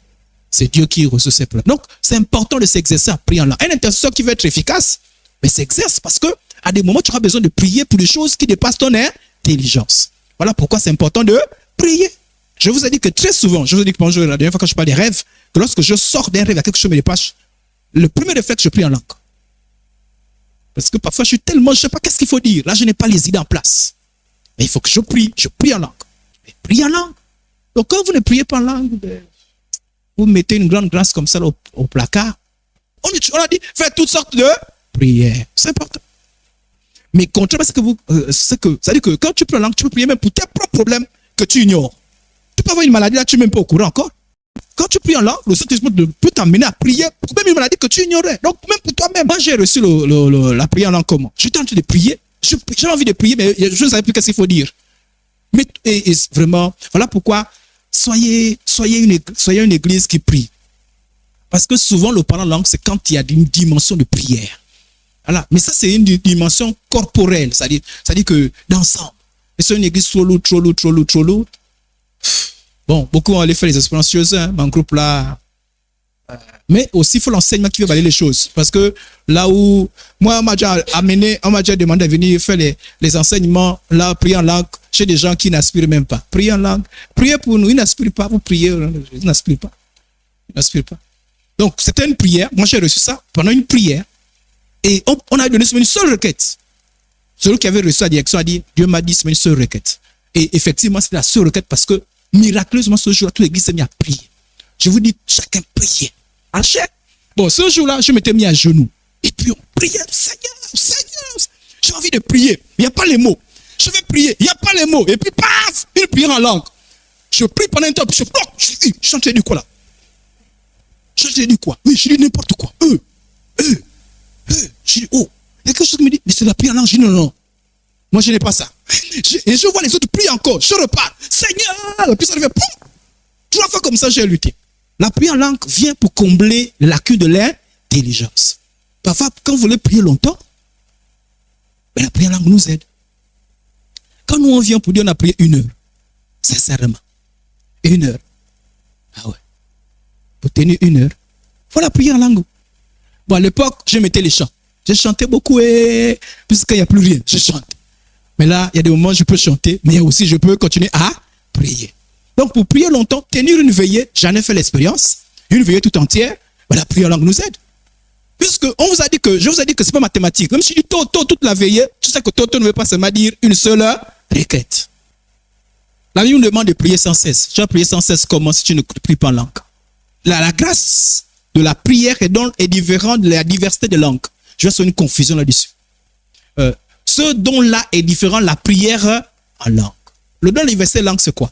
C'est Dieu qui reçoit ses prières. Donc, c'est important de s'exercer à prier en langue. Un intercesseur qui veut être efficace, mais s'exerce parce que à des moments, tu auras besoin de prier pour des choses qui dépassent ton intelligence. Voilà pourquoi c'est important de prier. Je vous ai dit que très souvent, je vous ai dit que la dernière fois quand je parle des rêves, que lorsque je sors d'un rêve, il y a quelque chose qui me dépasse, le premier réflexe, je prie en langue. Parce que parfois, je ne sais pas qu'est-ce qu'il faut dire. Là, je n'ai pas les idées en place. Mais il faut que je prie en langue. Mais prie en langue. Donc, quand vous ne priez pas en langue, vous mettez une grande grâce comme ça au placard. On a dit, faites toutes sortes de prières. C'est important. Mais contrairement à c'est-à-dire que quand tu pries en langue, tu peux prier même pour tes propres problèmes que tu ignores. Tu peux avoir une maladie là, tu n'es même pas au courant encore. Quand tu pries en langue, le Saint-Esprit peut t'amener à prier pour même une maladie que tu ignorais. Donc, même pour toi-même. Moi, j'ai reçu la prière en langue comment? J'étais en train de prier. J'ai envie de prier, mais je ne savais plus qu'est-ce qu'il faut dire. Mais et vraiment, voilà pourquoi soyez une église qui prie. Parce que souvent, le parler en langue, c'est quand il y a une dimension de prière. Voilà. Mais ça, c'est une dimension corporelle. C'est-à-dire que d'ensemble. Et c'est une église trop lourde. Bon, beaucoup vont aller faire les expériences, hein, mon groupe là. Mais aussi, il faut l'enseignement qui veut balayer les choses. Parce que là où, moi, on m'a déjà demandé de venir faire les enseignements, là, prier en langue, chez des gens qui n'aspirent même pas. Prier en langue. Priez pour nous, ils n'aspirent pas, vous priez, ils n'aspirent pas. Ils n'aspirent pas. Donc, c'était une prière. Moi, j'ai reçu ça pendant une prière. Et on a donné une seule requête. Celui qui avait reçu la direction a dit, Dieu m'a dit, c'est une seule requête. Et effectivement, c'est la seule requête parce que miraculeusement, ce jour-là, toute l'église s'est mise à prier. Je vous dis, chacun priait. Bon, ce jour-là, je m'étais mis à genoux. Et puis, on priait, Seigneur, j'ai envie de prier. Il n'y a pas les mots. Je vais prier, il n'y a pas les mots. Et puis, paf, une prière en langue. Je prie pendant un temps, puis je bloque. Je suis en train de dire quoi là? Je suis en train de dire quoi? Oui, je dis n'importe quoi. Je dis, oh, il y a quelque chose qui me dit, mais c'est la prière en langue. Je dis, non. Moi, je n'ai pas ça. Et je vois les autres prier encore. Je repars. Seigneur! Et puis ça devient, 3 fois comme ça, j'ai lutté. La prière en langue vient pour combler les lacunes de l'intelligence. Parfois, quand vous voulez prier longtemps, la prière en langue nous aide. Quand nous on vient pour dire on a prié 1 heure, sincèrement, 1 heure. Ah ouais. Pour tenir 1 heure, il faut la prière en langue. Bon, à l'époque, je mettais les chants. Je chantais beaucoup et puisqu'il n'y a plus rien, je chante. Mais là, il y a des moments où je peux chanter, mais aussi je peux continuer à prier. Donc, pour prier longtemps, tenir une veillée, j'en ai fait l'expérience. Une veillée tout entière, ben, la prière en langue nous aide. Puisque on vous a dit que, je vous ai dit que ce n'est pas mathématique. Même si je dis toute la veillée, tu sais que toto ne veut pas seulement dire une seule requête. La Bible nous demande de prier sans cesse. Tu vas prier sans cesse comment si tu ne pries pas en langue. La grâce de la prière est différente de la diversité de langues. Je vais sur une confusion là-dessus. Ce don-là est différent de la prière en langue. Le don de la diversité de langue, c'est quoi?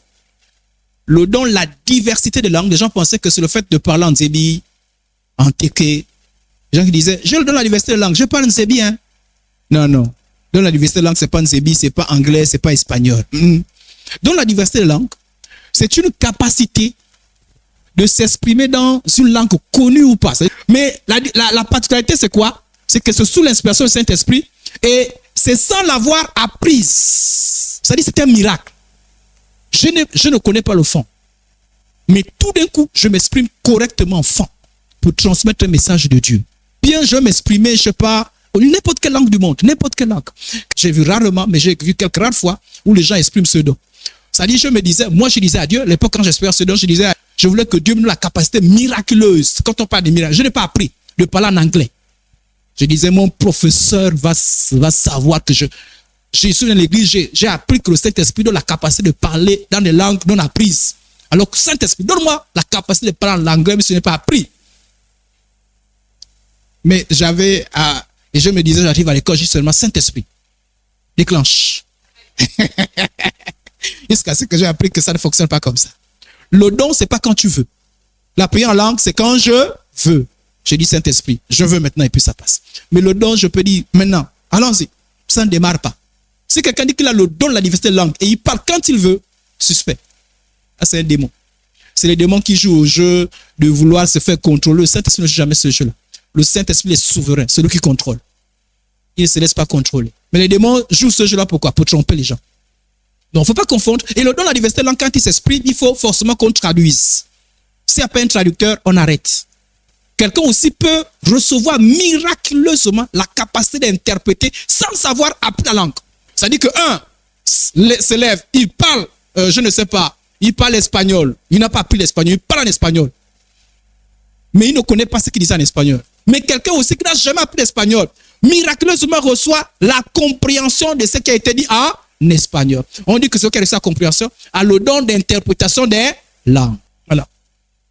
Le don de la diversité de langues, les gens pensaient que c'est le fait de parler en Zébi, en Téké. Les gens qui disaient, je le donne la diversité de langue, je parle en Zébi. Hein? Non, non. Dans la diversité de langue, ce n'est pas en Zébi, ce n'est pas anglais, ce n'est pas espagnol. Dans la diversité de langue, c'est une capacité de s'exprimer dans une langue connue ou pas. Mais la particularité, c'est quoi? C'est que c'est sous l'inspiration du Saint-Esprit et c'est sans l'avoir apprise. C'est-à-dire c'est un miracle. Je ne connais pas le fond. Mais tout d'un coup, je m'exprime correctement en fond pour transmettre un message de Dieu. Bien, je vais m'exprimer, je ne sais pas, n'importe quelle langue du monde, n'importe quelle langue. J'ai vu rarement, mais j'ai vu quelques rares fois où les gens expriment ce don. C'est-à-dire, je disais à Dieu, à l'époque quand j'espérais ce don, je voulais que Dieu me donne la capacité miraculeuse. Quand on parle de miracle, je n'ai pas appris de parler en anglais. Je disais, mon professeur va savoir que je suis dans l'église, j'ai appris que le Saint-Esprit donne la capacité de parler dans des langues non apprises. Alors que Saint-Esprit, donne-moi la capacité de parler en anglais, mais je n'ai pas appris. Mais et je me disais, j'arrive à l'école, j'ai seulement Saint-Esprit. Déclenche. Jusqu'à ce que j'ai appris que ça ne fonctionne pas comme ça. Le don, ce n'est pas quand tu veux. La prière en langue, c'est quand je veux. Je dis Saint-Esprit, je veux maintenant et puis ça passe. Mais le don, je peux dire maintenant, allons-y, ça ne démarre pas. Si quelqu'un dit qu'il a le don de la diversité de langue et il parle quand il veut, suspect. Ah, c'est un démon. C'est les démons qui jouent au jeu de vouloir se faire contrôler. Le Saint-Esprit ne joue jamais ce jeu-là. Le Saint-Esprit est souverain, c'est lui qui contrôle. Il ne se laisse pas contrôler. Mais les démons jouent ce jeu-là pourquoi? Pour tromper les gens. Donc, il ne faut pas confondre. Et le don de la diversité de langue, quand il s'exprime, il faut forcément qu'on traduise. S'il n'y a pas un traducteur, on arrête. Quelqu'un aussi peut recevoir miraculeusement la capacité d'interpréter sans savoir apprendre la langue. C'est-à-dire que se lève, il parle, je ne sais pas, il parle espagnol. Il n'a pas appris l'espagnol, il parle en espagnol. Mais il ne connaît pas ce qu'il dit en espagnol. Mais quelqu'un aussi qui n'a jamais appris l'espagnol, miraculeusement reçoit la compréhension de ce qui a été dit en espagnol. On dit que celui qui a reçu la compréhension a le don d'interprétation des langues. Voilà.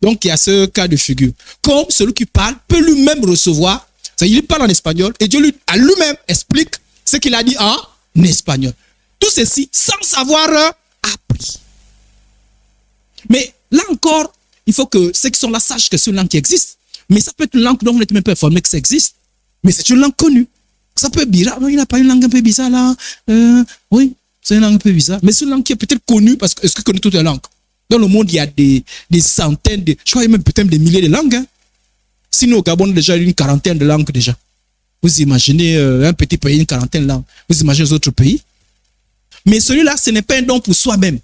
Donc, il y a ce cas de figure. Comme celui qui parle peut lui-même recevoir, c'est-à-dire il parle en espagnol et Dieu à lui-même explique ce qu'il a dit en espagnol. Tout ceci sans savoir appris. Mais là encore, il faut que ceux qui sont là sachent que c'est une langue qui existe. Mais ça peut être une langue dont on n'est même pas informé que ça existe. Mais c'est une langue connue. Ça peut être bizarre. Il n'a pas une langue un peu bizarre là. Oui, c'est une langue un peu bizarre. Mais c'est une langue qui est peut-être connue parce que est-ce que connaît toutes les langues? Dans le monde, il y a des centaines, je crois même peut-être des milliers de langues. Hein. Sinon, au Gabon, on a déjà une quarantaine de langues déjà. Vous imaginez un petit pays, une quarantaine de langues. Vous imaginez les autres pays. Mais celui-là, ce n'est pas un don pour soi-même.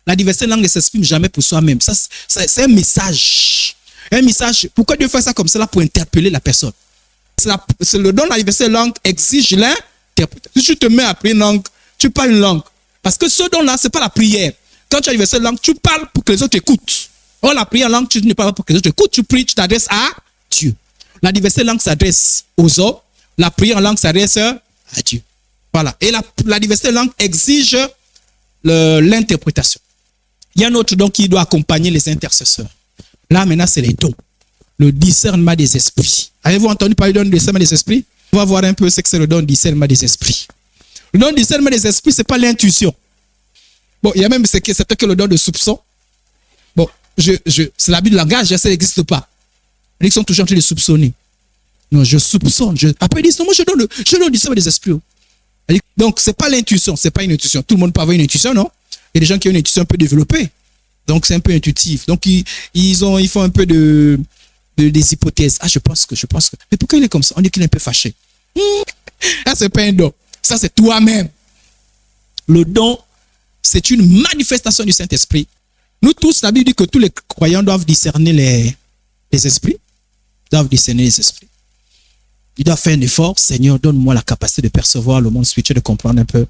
La diversité de langue ne s'exprime jamais pour soi-même. Ça, c'est un message. Un message. Pourquoi Dieu fait ça comme ça là pour interpeller la personne? C'est le don de la diversité de langue exige l'interprétation. Si tu te mets à prier une langue, tu parles une langue. Parce que ce don-là, ce n'est pas la prière. Quand tu as la diversité de langue, tu parles pour que les autres écoutent. Or, la prière en langue, tu ne parles pas pour que les autres écoutent. Tu pries, tu t'adresses à Dieu. La diversité de langue s'adresse aux hommes. La prière en langue s'adresse à Dieu. Voilà. Et la diversité de langue exige l'interprétation. Il y a un autre don qui doit accompagner les intercesseurs. Là, maintenant, c'est les dons. Le discernement des esprits. Avez-vous entendu parler du discernement des esprits? On va voir un peu ce que c'est le don discernement des esprits. Le don discernement des esprits, ce n'est pas l'intuition. Bon, il y a même c'est que le don de soupçon. Bon, c'est l'habit de langage, ça n'existe pas. Ils sont toujours en train de soupçonner. Non, je soupçonne. Après, ils disent, non, moi, je donne le discernement des esprits. Donc, ce n'est pas l'intuition, ce n'est pas une intuition. Tout le monde peut avoir une intuition, non? Il y a des gens qui ont une intuition un peu développée. Donc, c'est un peu intuitif. Donc, ils font un peu des hypothèses. Ah, je pense que. Mais pourquoi il est comme ça? On dit qu'il est un peu fâché. Ça, ce n'est pas un don. Ça, c'est toi-même. Le don, c'est une manifestation du Saint-Esprit. Nous tous, la Bible dit que tous les croyants doivent discerner les esprits. Doivent discerner les esprits. il doit faire un effort. Seigneur, donne-moi la capacité de percevoir le monde spirituel, de comprendre un peu.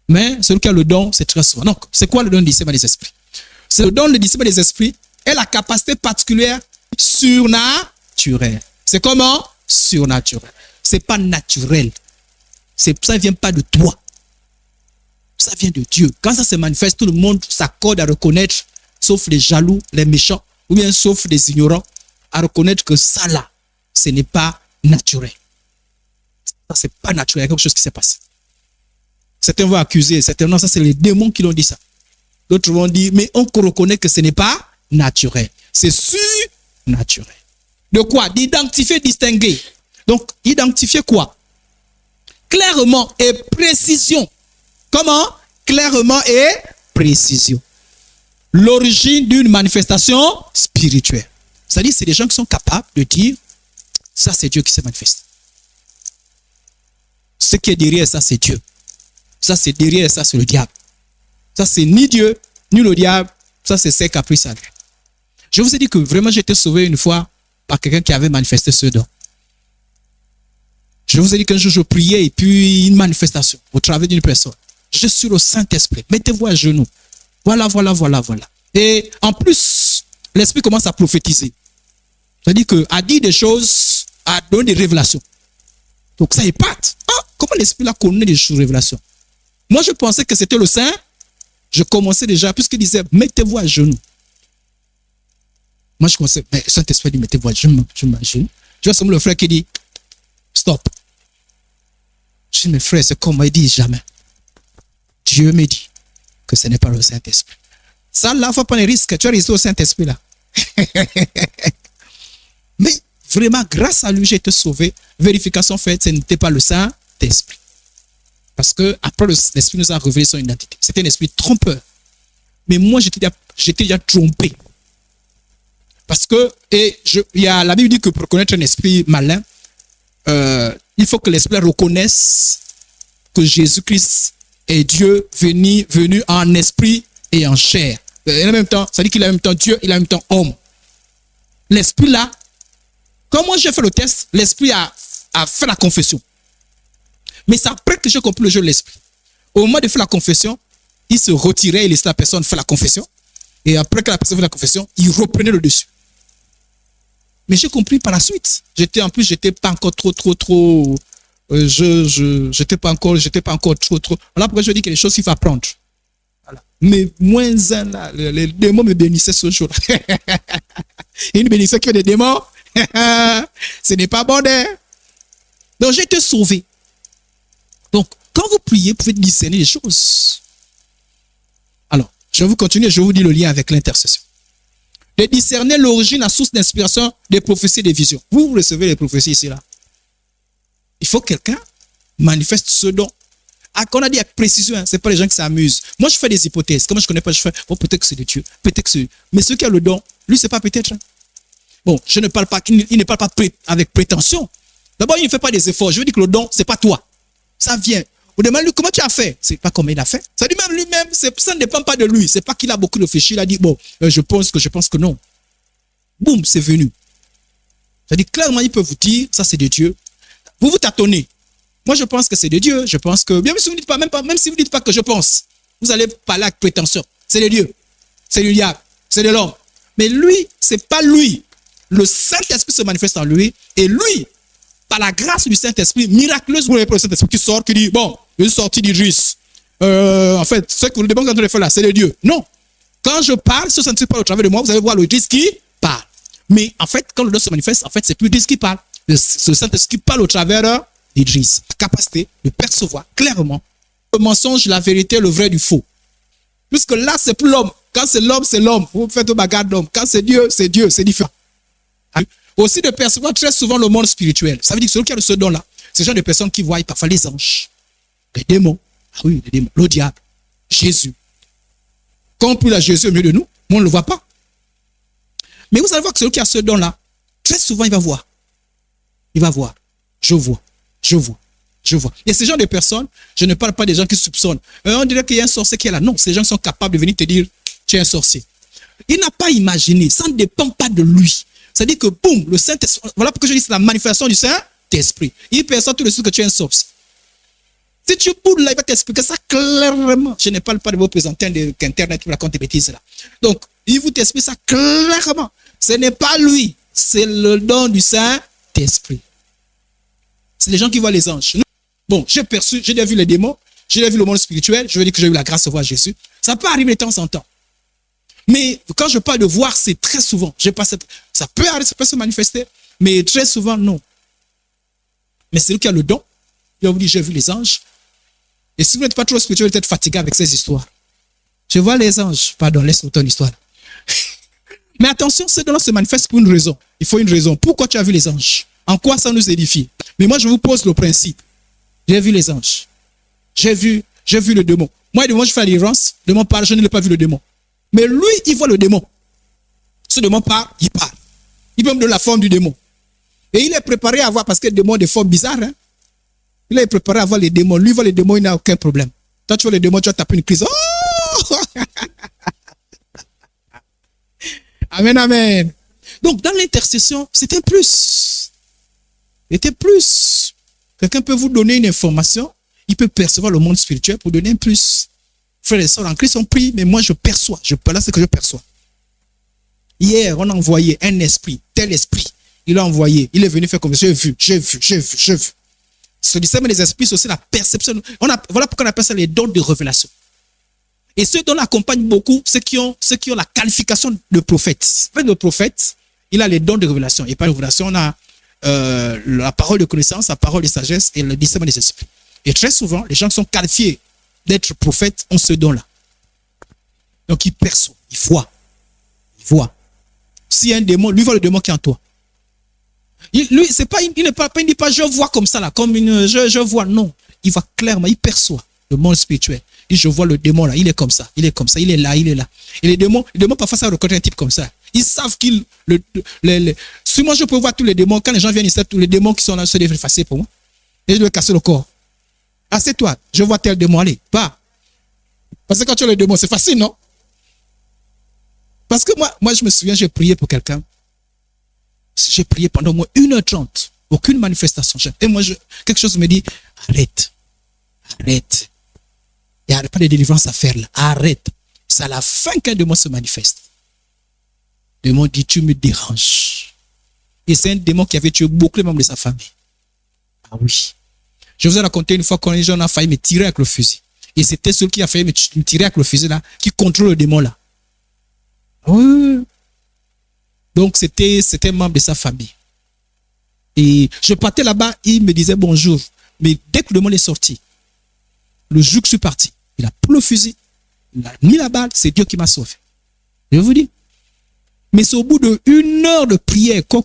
Mais celui qui a le don, c'est très souvent. Donc, c'est quoi le don du discernement des esprits? C'est le don du discernement des esprits et la capacité particulière surnaturelle. C'est comment? Surnaturel. C'est pas naturel. Ça ne vient pas de toi. Ça vient de Dieu. Quand ça se manifeste, tout le monde s'accorde à reconnaître, sauf les jaloux, les méchants, ou bien sauf les ignorants, à reconnaître que ça là, ce n'est pas naturel. Ça, c'est pas naturel. Il y a quelque chose qui s'est passé. Certains vont accuser, certains non, ça c'est les démons qui l'ont dit ça. D'autres vont dire, mais on reconnaît que ce n'est pas naturel. C'est surnaturel. De quoi? D'identifier, distinguer. Donc, identifier quoi? Clairement et précision. Comment? Clairement et précision. L'origine d'une manifestation spirituelle. C'est-à-dire, c'est des gens qui sont capables de dire, ça c'est Dieu qui se manifeste. Ce qui est derrière ça, c'est Dieu. Ça c'est derrière ça, c'est le diable. Ça c'est ni Dieu, ni le diable. Ça c'est ses caprices à lui. Je vous ai dit que vraiment j'ai été sauvé une fois par quelqu'un qui avait manifesté ce don. Je vous ai dit qu'un jour je priais et puis une manifestation au travers d'une personne. Je suis le Saint-Esprit. Mettez-vous à genoux. Voilà. Et en plus, l'Esprit commence à prophétiser. C'est-à-dire qu'à dire des choses, à donner des révélations. Donc ça épate. Ah, comment l'Esprit là connaît des choses, révélations? Moi, je pensais que c'était le Saint. Je commençais déjà, puisqu'il disait, mettez-vous à genoux. Moi, je commençais, mais le Saint-Esprit dit, mettez-vous à genoux. Je m'imagine. Je vois le frère qui dit, stop. Je dis, mes frères, c'est comme il dit jamais. Dieu me dit que ce n'est pas le Saint-Esprit. Ça, là, il ne faut pas les risques. Tu as résisté au Saint-Esprit, là. Mais vraiment, grâce à lui, j'ai été sauvé. Vérification faite, ce n'était pas le Saint-Esprit. Parce que après, l'Esprit nous a révélé son identité. C'était un esprit trompeur. Mais moi, j'étais déjà trompé. Parce que, la Bible dit que pour connaître un esprit malin, il faut que l'esprit reconnaisse que Jésus-Christ est Dieu venu en esprit et en chair. Et en même temps, ça dit qu'il est en même temps Dieu, il est en même temps homme. L'esprit là, quand moi j'ai fait le test, l'esprit a fait la confession. Mais c'est après que j'ai compris le jeu de l'esprit. Au moment de faire la confession, il se retirait, il laissait la personne faire la confession. Et après que la personne fait la confession, il reprenait le dessus. Mais j'ai compris par la suite. J'étais pas encore trop. J'étais pas encore trop. Voilà pourquoi je dis qu'il y a des choses qu'il faut apprendre. Voilà. Mais moins un là, les démons me bénissaient ce jour-là. Une bénédiction qui fait des démons, ce n'est pas bon. Donc j'ai été sauvé. Donc, quand vous priez, vous pouvez discerner les choses. Alors, je vais vous continuer, je vous dis le lien avec l'intercession. De discerner l'origine, la source d'inspiration des prophéties et des visions. Vous recevez les prophéties ici, là. Il faut que quelqu'un manifeste ce don. Ah, quand on a dit avec précision, hein, ce n'est pas les gens qui s'amusent. Moi, je fais des hypothèses. Comme je ne connais pas, je fais, oh, peut-être que c'est de Dieu. Peut-être que c'est. Mais celui qui a le don, lui, ce n'est pas peut-être. Hein. Bon, je ne parle pas, il ne parle pas avec prétention. D'abord, il ne fait pas des efforts. Je veux dire que le don, ce n'est pas toi. Ça vient. Vous demandez comment tu as fait. C'est pas comment il a fait. Ça dit même lui-même, ça ne dépend pas de lui. C'est pas qu'il a beaucoup réfléchi. Il a dit, bon, je pense que non. Boum, c'est venu. Ça dit clairement, il peut vous dire, ça c'est de Dieu. Vous tâtonnez. Moi, je pense que c'est de Dieu. Je pense que, même si vous ne dites pas, même si vous ne dites pas que je pense, vous allez parler avec prétention. C'est de Dieu. C'est du diable. C'est de l'homme. Mais lui, c'est pas lui. Le Saint-Esprit se manifeste en lui. Et lui, par la grâce du Saint-Esprit, miraculeuse, vous avez le Saint-Esprit qui sort, qui dit, bon, je suis sorti d'Idris. En fait, ce que le démon quand on le fait là, c'est de Dieu. Non. Quand je parle, ce Saint-Esprit parle au travers de moi, vous allez voir le Idris qui parle. Mais en fait, quand le don se manifeste, en fait, c'est plus Idris qui parle. C'est le Saint-Esprit qui parle au travers d'Idris. La capacité de percevoir clairement le mensonge, la vérité, le vrai du faux. Puisque là, c'est plus l'homme. Quand c'est l'homme, c'est l'homme. Vous faites au bagarre d'homme. Quand c'est Dieu, c'est différent. Aussi de percevoir très souvent le monde spirituel. Ça veut dire que celui qui a ce don-là, c'est le genre de personnes qui voient parfois les anges, les démons, ah oui, les démons, le diable, Jésus. Quand on prie à Jésus au milieu de nous, on ne le voit pas. Mais vous allez voir que celui qui a ce don-là, très souvent, il va voir. Il va voir. Je vois. Et ces genre de personnes, je ne parle pas des gens qui soupçonnent. On dirait qu'il y a un sorcier qui est là. Non, ces gens sont capables de venir te dire, tu es un sorcier. Il n'a pas imaginé, ça ne dépend pas de lui. C'est-à-dire que, boum, le Saint-Esprit, voilà pourquoi je dis c'est la manifestation du Saint-Esprit. Saint-Esprit. Il perçoit tout de suite que tu es un sorcier. Si tu boudes là, il va t'expliquer ça clairement. Je ne parle pas de vos présenteurs d'Internet qui racontent des bêtises là. Donc, il vous explique ça clairement. Ce n'est pas lui, c'est le don du Saint-Esprit. C'est les gens qui voient les anges. Bon, j'ai perçu, j'ai déjà vu les démons, j'ai déjà vu le monde spirituel, je veux dire que j'ai eu la grâce de voir Jésus. Ça peut arriver de temps en temps. Mais quand je parle de voir, c'est très souvent. Ça peut arriver, ça peut se manifester, mais très souvent, non. Mais c'est lui qui a le don. Il va vous dire, j'ai vu les anges. Et si vous n'êtes pas trop spirituel, vous êtes fatigué avec ces histoires. Je vois les anges. Pardon, laisse-moi ton histoire. Mais attention, ce don se manifeste pour une raison. Il faut une raison. Pourquoi tu as vu les anges? En quoi ça nous édifie? Mais moi, je vous pose le principe. J'ai vu les anges. J'ai vu le démon. Moi, le démon, je fais la délivrance. Le démon parle, je ne l'ai pas vu le démon. Mais lui, il voit le démon. Ce démon parle, il parle. Il peut me donner la forme du démon. Et il est préparé à voir, parce que le démon a des formes bizarres. Hein? Il est préparé à voir les démons. Lui, voit les démons, il n'a aucun problème. Toi, tu vois les démons, tu vas taper une crise. Oh! Amen, amen. Donc, dans l'intercession, c'est un plus. C'est un plus. Quelqu'un peut vous donner une information, il peut percevoir le monde spirituel pour donner un plus. Frères et sœurs en Christ, on prie, mais moi je perçois. Là, c'est ce que je perçois. Hier, on a envoyé un esprit, tel esprit. Il a envoyé, il est venu faire comme ça. J'ai vu. Ce discernement des esprits, c'est aussi la perception. Voilà pourquoi on appelle ça les dons de révélation. Et ceux dont l'accompagnent beaucoup, ceux qui ont la qualification de prophète. En fait, le prophète, il a les dons de révélation. Et par révélation, on a la parole de connaissance, la parole de sagesse et le discernement des esprits. Et très souvent, les gens qui sont qualifiés d'être prophètes ont ce don-là. Donc, ils perçoivent, ils voient. S'il y a un démon, lui voit le démon qui est en toi. Il ne dit pas je vois comme ça, là, comme je vois. Non, il voit clairement, il perçoit le monde spirituel. Et je vois le démon là, il est comme ça, il est là. Et les démons parfois ça reconnaît un type comme ça. Ils savent si moi je peux voir tous les démons, quand les gens viennent ici, tous les démons qui sont là, se effacer pour moi. Et je dois casser le corps. Assieds-toi, je vois tel démon, allez, pas. Parce que quand tu as le démon, c'est facile, non? Parce que moi je me souviens, j'ai prié pour quelqu'un. J'ai prié pendant au moins 1h30. Aucune manifestation. Et moi, quelque chose me dit, arrête. Il n'y a pas de délivrance à faire là. Arrête. C'est à la fin qu'un démon se manifeste. Le démon dit, tu me déranges. Et c'est un démon qui avait tué beaucoup les membres de sa famille. Ah oui. Je vous ai raconté une fois quand les gens ont failli me tirer avec le fusil. Et c'était celui qui a failli me tirer avec le fusil là, qui contrôle le démon là. Oui. Donc c'était un membre de sa famille. Et je partais là-bas, il me disait bonjour. Mais dès que le démon est sorti, le jour que je suis parti, il a pris le fusil, il a mis la balle, c'est Dieu qui m'a sauvé. Je vous dis. Mais c'est au bout d'1 heure de prière que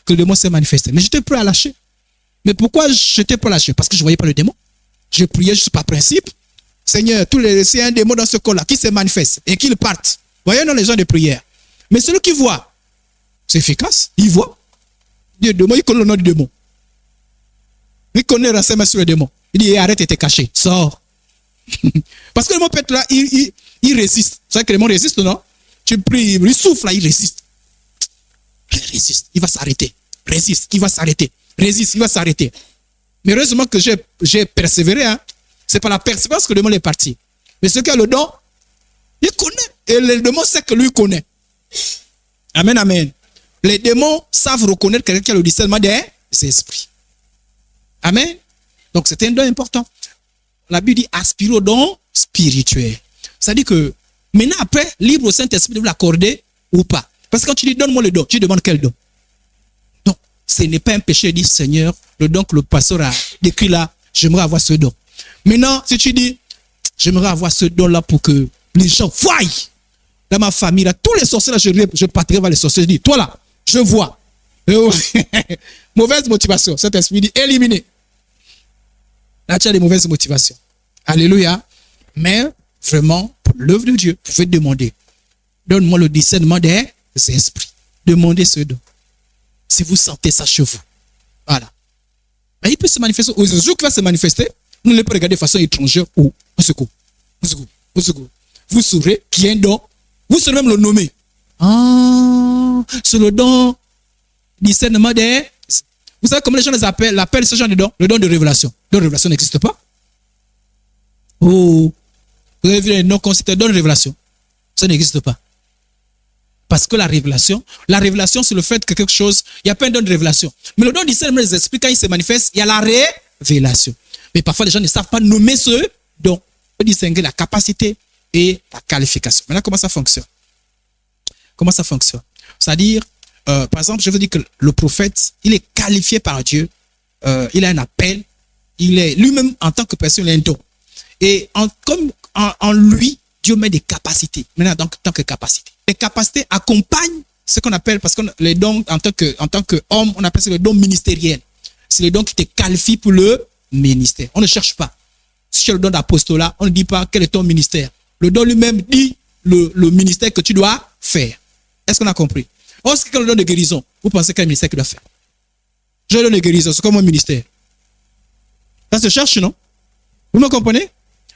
le démon s'est manifesté. Mais j'étais prêt à lâcher. Mais pourquoi j'étais prêt à lâcher? Parce que je ne voyais pas le démon. Je priais juste par principe. Seigneur, s'il y a un démon dans ce corps-là qui se manifeste et qu'il parte. Voyez, non, les gens de prière. Mais celui qui voit, c'est efficace. Il voit. Il connaît le nom du démon. Il connaît le renseignement sur le démon. Il dit, arrête et t'es caché. Sors. Parce que le démon peut être là, il résiste. Vous savez que le démon résiste, non? Tu pries, il souffle là, il résiste. Il résiste. Il va s'arrêter. Résiste. Il va s'arrêter. Résiste. Il va s'arrêter. Mais heureusement que j'ai persévéré. Hein. C'est par la persévérance que le démon est parti. Mais celui qui a le don, il connaît. Et le démon sait que lui connaît. Amen, amen. Les démons savent reconnaître quelqu'un qui a le discernement des esprits. Amen. Donc c'est un don important. La Bible dit aspire au don spirituel. C'est-à-dire que maintenant après, libre au Saint-Esprit de vous l'accorder ou pas. Parce que quand tu dis donne-moi le don, tu demandes quel don. Donc ce n'est pas un péché de dire Seigneur, le don que le pasteur a décrit là, j'aimerais avoir ce don. Maintenant, si tu dis j'aimerais avoir ce don là pour que les gens voient. Dans ma famille, là, tous les sorciers, là, je partirai vers les sorciers. Je dis, toi là, je vois. Mauvaise motivation. Cet esprit dit, éliminer. Là, tu as des mauvaises motivations. Alléluia. Mais, vraiment, pour l'œuvre de Dieu, vous pouvez demander. Donne-moi le discernement des esprits. Demandez ce don. Si vous sentez ça chez vous. Voilà. Mais il peut se manifester. Au jour qu'il va se manifester, vous ne le pas regarder de façon étrangère ou au secours. Vous saurez qu'il y a un don. Vous saurez même le nommer. Ah, c'est le don discernement des. Vous savez comment les gens les appellent ce genre de don? Le don de révélation. Le don de révélation n'existe pas. Oh, vous avez vu les noms constitués, don de révélation. Ça n'existe pas. Parce que la révélation, c'est le fait que quelque chose, il n'y a pas un don de révélation. Mais le don discernement des esprits, quand il se manifeste, il y a la révélation. Mais parfois, les gens ne savent pas nommer ce don. On peut distinguer la capacité et la qualification. Maintenant, comment ça fonctionne? Comment ça fonctionne? C'est-à-dire, par exemple, je veux dire que le prophète, il est qualifié par Dieu, il a un appel, il est lui-même en tant que personne, il a un don. Et en lui, Dieu met des capacités. Maintenant, donc, en tant que capacité. Les capacités accompagnent ce qu'on appelle, parce que les dons, en tant qu'homme, on appelle ça le don ministériel. C'est le don qui te qualifie pour le ministère. On ne cherche pas. Si tu as le don d'apostolat, on ne dit pas quel est ton ministère. Le don lui-même dit le ministère que tu dois faire. Est-ce qu'on a compris? Or, si quelqu'un a le don de guérison, vous pensez quel ministère qu'il doit faire? J'ai le don de guérison, c'est comme un ministère. Ça se cherche, non? Vous me comprenez?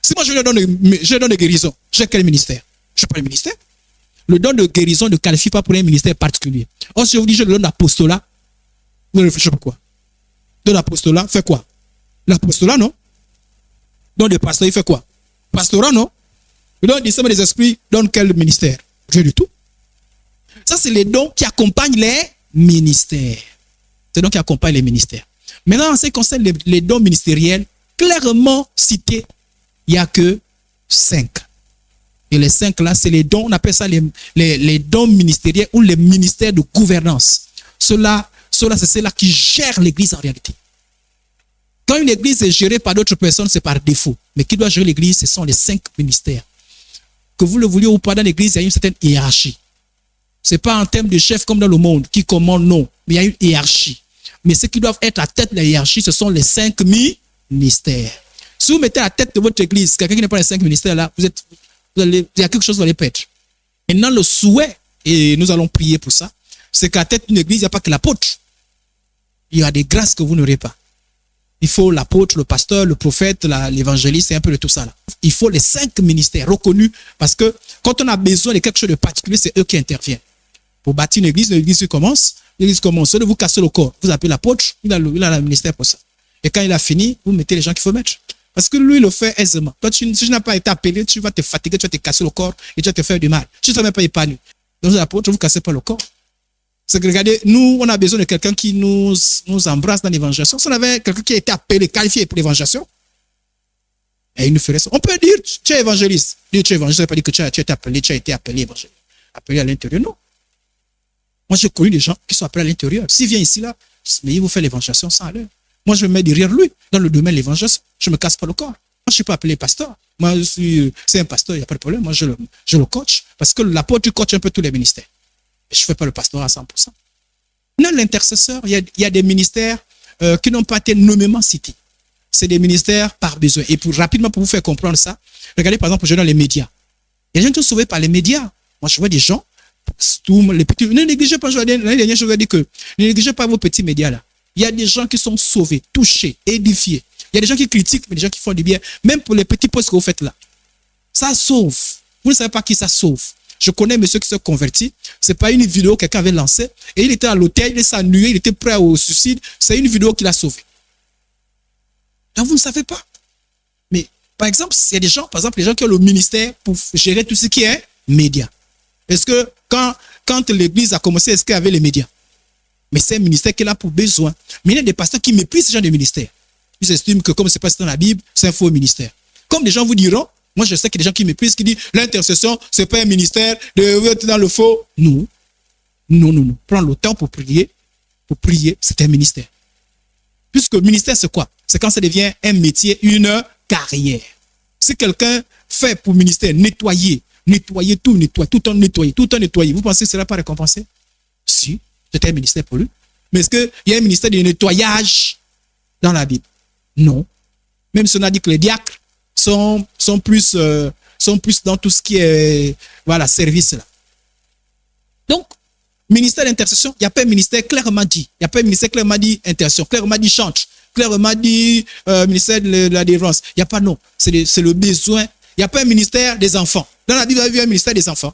Si moi j'ai le don de guérison, j'ai quel ministère? Je n'ai pas le ministère. Le don de guérison ne qualifie pas pour un ministère particulier. Or, si je vous dis j'ai le don d'apostolat, vous ne réfléchissez pas quoi? Le don d'apostolat fait quoi? L'apostolat, non? Le don de pasteur, il fait quoi? Pastorat, non? Le don de discernement des esprits donne quel ministère? Rien du tout. Ça, c'est les dons qui accompagnent les ministères. C'est les dons qui accompagnent les ministères. Maintenant, en ce qui concerne les dons ministériels, clairement cités, il n'y a que 5. Et les 5 là, c'est les dons, on appelle ça les dons ministériels ou les ministères de gouvernance. Ceux-là, c'est ceux-là qui gèrent l'église en réalité. Quand une église est gérée par d'autres personnes, c'est par défaut. Mais qui doit gérer l'église, ce sont les 5 ministères. Que vous le vouliez ou pas, dans l'église, il y a une certaine hiérarchie. Ce n'est pas en termes de chef comme dans le monde qui commande, non. Mais il y a une hiérarchie. Mais ceux qui doivent être à la tête de la hiérarchie, ce sont les 5 ministères. Si vous mettez à la tête de votre église quelqu'un qui n'est pas les 5 ministères là, il y a quelque chose qui va les perdre. Maintenant, le souhait, et nous allons prier pour ça, c'est qu'à la tête d'une église, il n'y a pas que l'apôtre. Il y a des grâces que vous n'aurez pas. Il faut l'apôtre, le pasteur, le prophète, l'évangéliste, et un peu de tout ça là. Il faut les 5 ministères reconnus parce que quand on a besoin de quelque chose de particulier, c'est eux qui interviennent. Pour bâtir une église commence. L'église commence. De vous casser le corps. Vous appelez l'apôtre, il a le ministère pour ça. Et quand il a fini, vous mettez les gens qu'il faut mettre. Parce que lui, il le fait aisément. Toi, si tu n'as pas été appelé, tu vas te fatiguer, tu vas te casser le corps et tu vas te faire du mal. Tu ne seras même pas épanoui. Donc, les apôtres, vous ne vous cassez pas le corps. C'est que regardez, nous, on a besoin de quelqu'un qui nous embrasse dans l'évangélisation. Si on avait quelqu'un qui a été appelé, qualifié pour l'évangélisation, et il nous ferait ça. On peut dire, tu es évangéliste. Dire tu es évangéliste, ça ne veut pas dire que tu as été appelé, tu as été appelé évangéliste. Appelé à l'intérieur, non. Moi, j'ai connu des gens qui sont appelés à l'intérieur. S'il vient ici, là, mais il vous fait l'évangélisation sans l'heure. Moi, je me mets derrière lui, dans le domaine de l'évangélisation. Je ne me casse pas le corps. Moi, je ne suis pas appelé pasteur. Moi, c'est un pasteur, il n'y a pas de problème. Moi, je le coach. Parce que l'apôtre coach un peu tous les ministères. Et je ne fais pas le pasteur à 100%. Non, l'intercesseur, il y a des ministères qui n'ont pas été nommément cités. C'est des ministères par besoin. Et rapidement, pour vous faire comprendre ça, regardez par exemple, dans les médias. Il y a des gens qui sont sauvés par les médias. Moi, je vois des gens, les petits, ne négligez pas, l'année dernière, je vous ai dit que ne négligez pas vos petits médias là. Il y a des gens qui sont sauvés, touchés, édifiés. Il y a des gens qui critiquent, mais des gens qui font du bien. Même pour les petits postes que vous faites là. Ça sauve. Vous ne savez pas qui ça sauve. Je connais un monsieur qui s'est converti. Ce n'est pas une vidéo que quelqu'un avait lancée. Et il était à l'hôtel, il s'ennuyait, il était prêt au suicide. C'est une vidéo qui l'a sauvé. Donc vous ne savez pas. Mais par exemple, il y a des gens, par exemple, les gens qui ont le ministère pour gérer tout ce qui est médias. Est-ce que quand l'église a commencé, est-ce qu'il y avait les médias? Mais c'est un ministère qui est là pour besoin. Mais il y a des pasteurs qui méprisent ce genre de ministère. Ils estiment que comme ce n'est pas dans la Bible, c'est un faux ministère. Comme des gens vous diront, moi je sais qu'il y a des gens qui méprisent, qui disent l'intercession, ce n'est pas un ministère, de être dans le faux. Non. Non. Prends le temps pour prier. Pour prier, c'est un ministère. Puisque le ministère, c'est quoi? C'est quand ça devient un métier, une carrière. Si quelqu'un fait pour ministère nettoyer tout en nettoyer, vous pensez que cela pas récompensé? Si, c'était un ministère pour lui. Mais est-ce qu'il y a un ministère de nettoyage dans la Bible? Non. Même si on a dit que les diacres sont plus dans tout ce qui est service là. Donc, ministère d'intercession, il n'y a pas un ministère clairement dit. Il n'y a pas un ministère clairement dit intercession, clairement dit chante, clairement dit ministère de la délivrance. Il n'y a pas non. C'est le besoin. Il n'y a pas un ministère des enfants. Dans la Bible, il y a un ministère des enfants.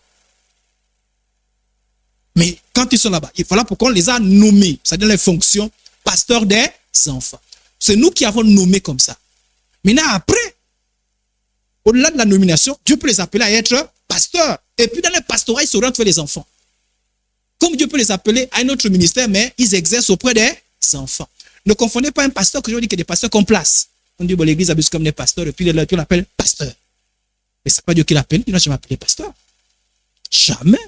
Mais quand ils sont là-bas, voilà pourquoi on les a nommés. C'est-à-dire les fonctions pasteur des enfants. C'est nous qui avons nommé comme ça. Maintenant, après, au-delà de la nomination, Dieu peut les appeler à être pasteurs. Et puis dans le pastorat, ils s'orientent vers les enfants. Comme Dieu peut les appeler à un autre ministère, mais ils exercent auprès des enfants. Ne confondez pas un pasteur que je dis que des pasteurs qu'on place. On dit, bon, l'église abuse comme des pasteurs, et puis on l'appelle pasteur. Mais ce n'est pas Dieu qui l'appelle, il n'a jamais appelé pasteur. Jamais.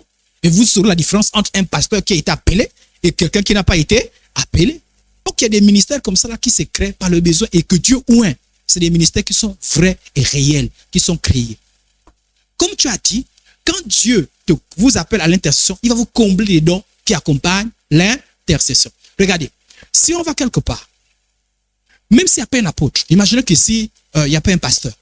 Et vous saurez la différence entre un pasteur qui a été appelé et quelqu'un qui n'a pas été appelé. Donc il y a des ministères comme ça là qui se créent par le besoin et que Dieu oint. C'est des ministères qui sont vrais et réels, qui sont créés. Comme tu as dit, quand Dieu vous appelle à l'intercession, il va vous combler les dons qui accompagnent l'intercession. Regardez, si on va quelque part, même s'il n'y a pas un apôtre, imaginez qu'ici, il n'y a pas un pasteur,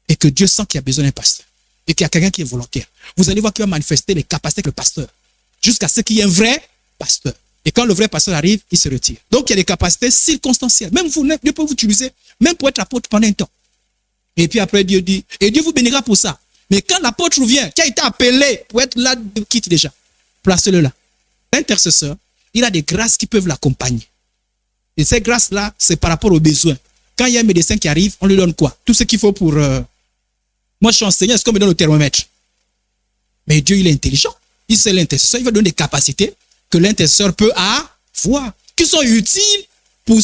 et que Dieu sent qu'il y a besoin d'un pasteur, et qu'il y a quelqu'un qui est volontaire, vous allez voir qu'il va manifester les capacités avec le pasteur, jusqu'à ce qu'il y ait un vrai pasteur. Et quand le vrai pasteur arrive, il se retire. Donc, il y a des capacités circonstancielles. Même vous, Dieu peut vous utiliser, même pour être apôtre pendant un temps. Et puis après, Dieu dit, et Dieu vous bénira pour ça. Mais quand l'apôtre vient, qui a été appelé pour être là, quitte déjà, placez-le là. L'intercesseur, il a des grâces qui peuvent l'accompagner. Et ces grâces-là, c'est par rapport aux besoins. Quand il y a un médecin qui arrive, on lui donne quoi? Tout ce qu'il faut pour... Moi, je suis enseignant, est-ce qu'on me donne le thermomètre? Mais Dieu, il est intelligent. Il sait l'intercesseur, il va donner des capacités que l'intercesseur peut avoir, qui sont utiles pour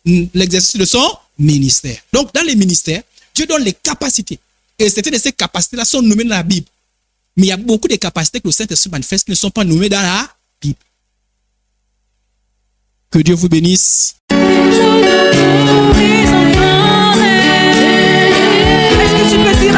l'exercice de son ministère. Donc, dans les ministères, Dieu donne les capacités. Et certaines de ces capacités-là sont nommées dans la Bible. Mais il y a beaucoup de capacités que le Saint-Esprit manifeste qui ne sont pas nommées dans la Bible. Que Dieu vous bénisse. Est-ce que tu peux dire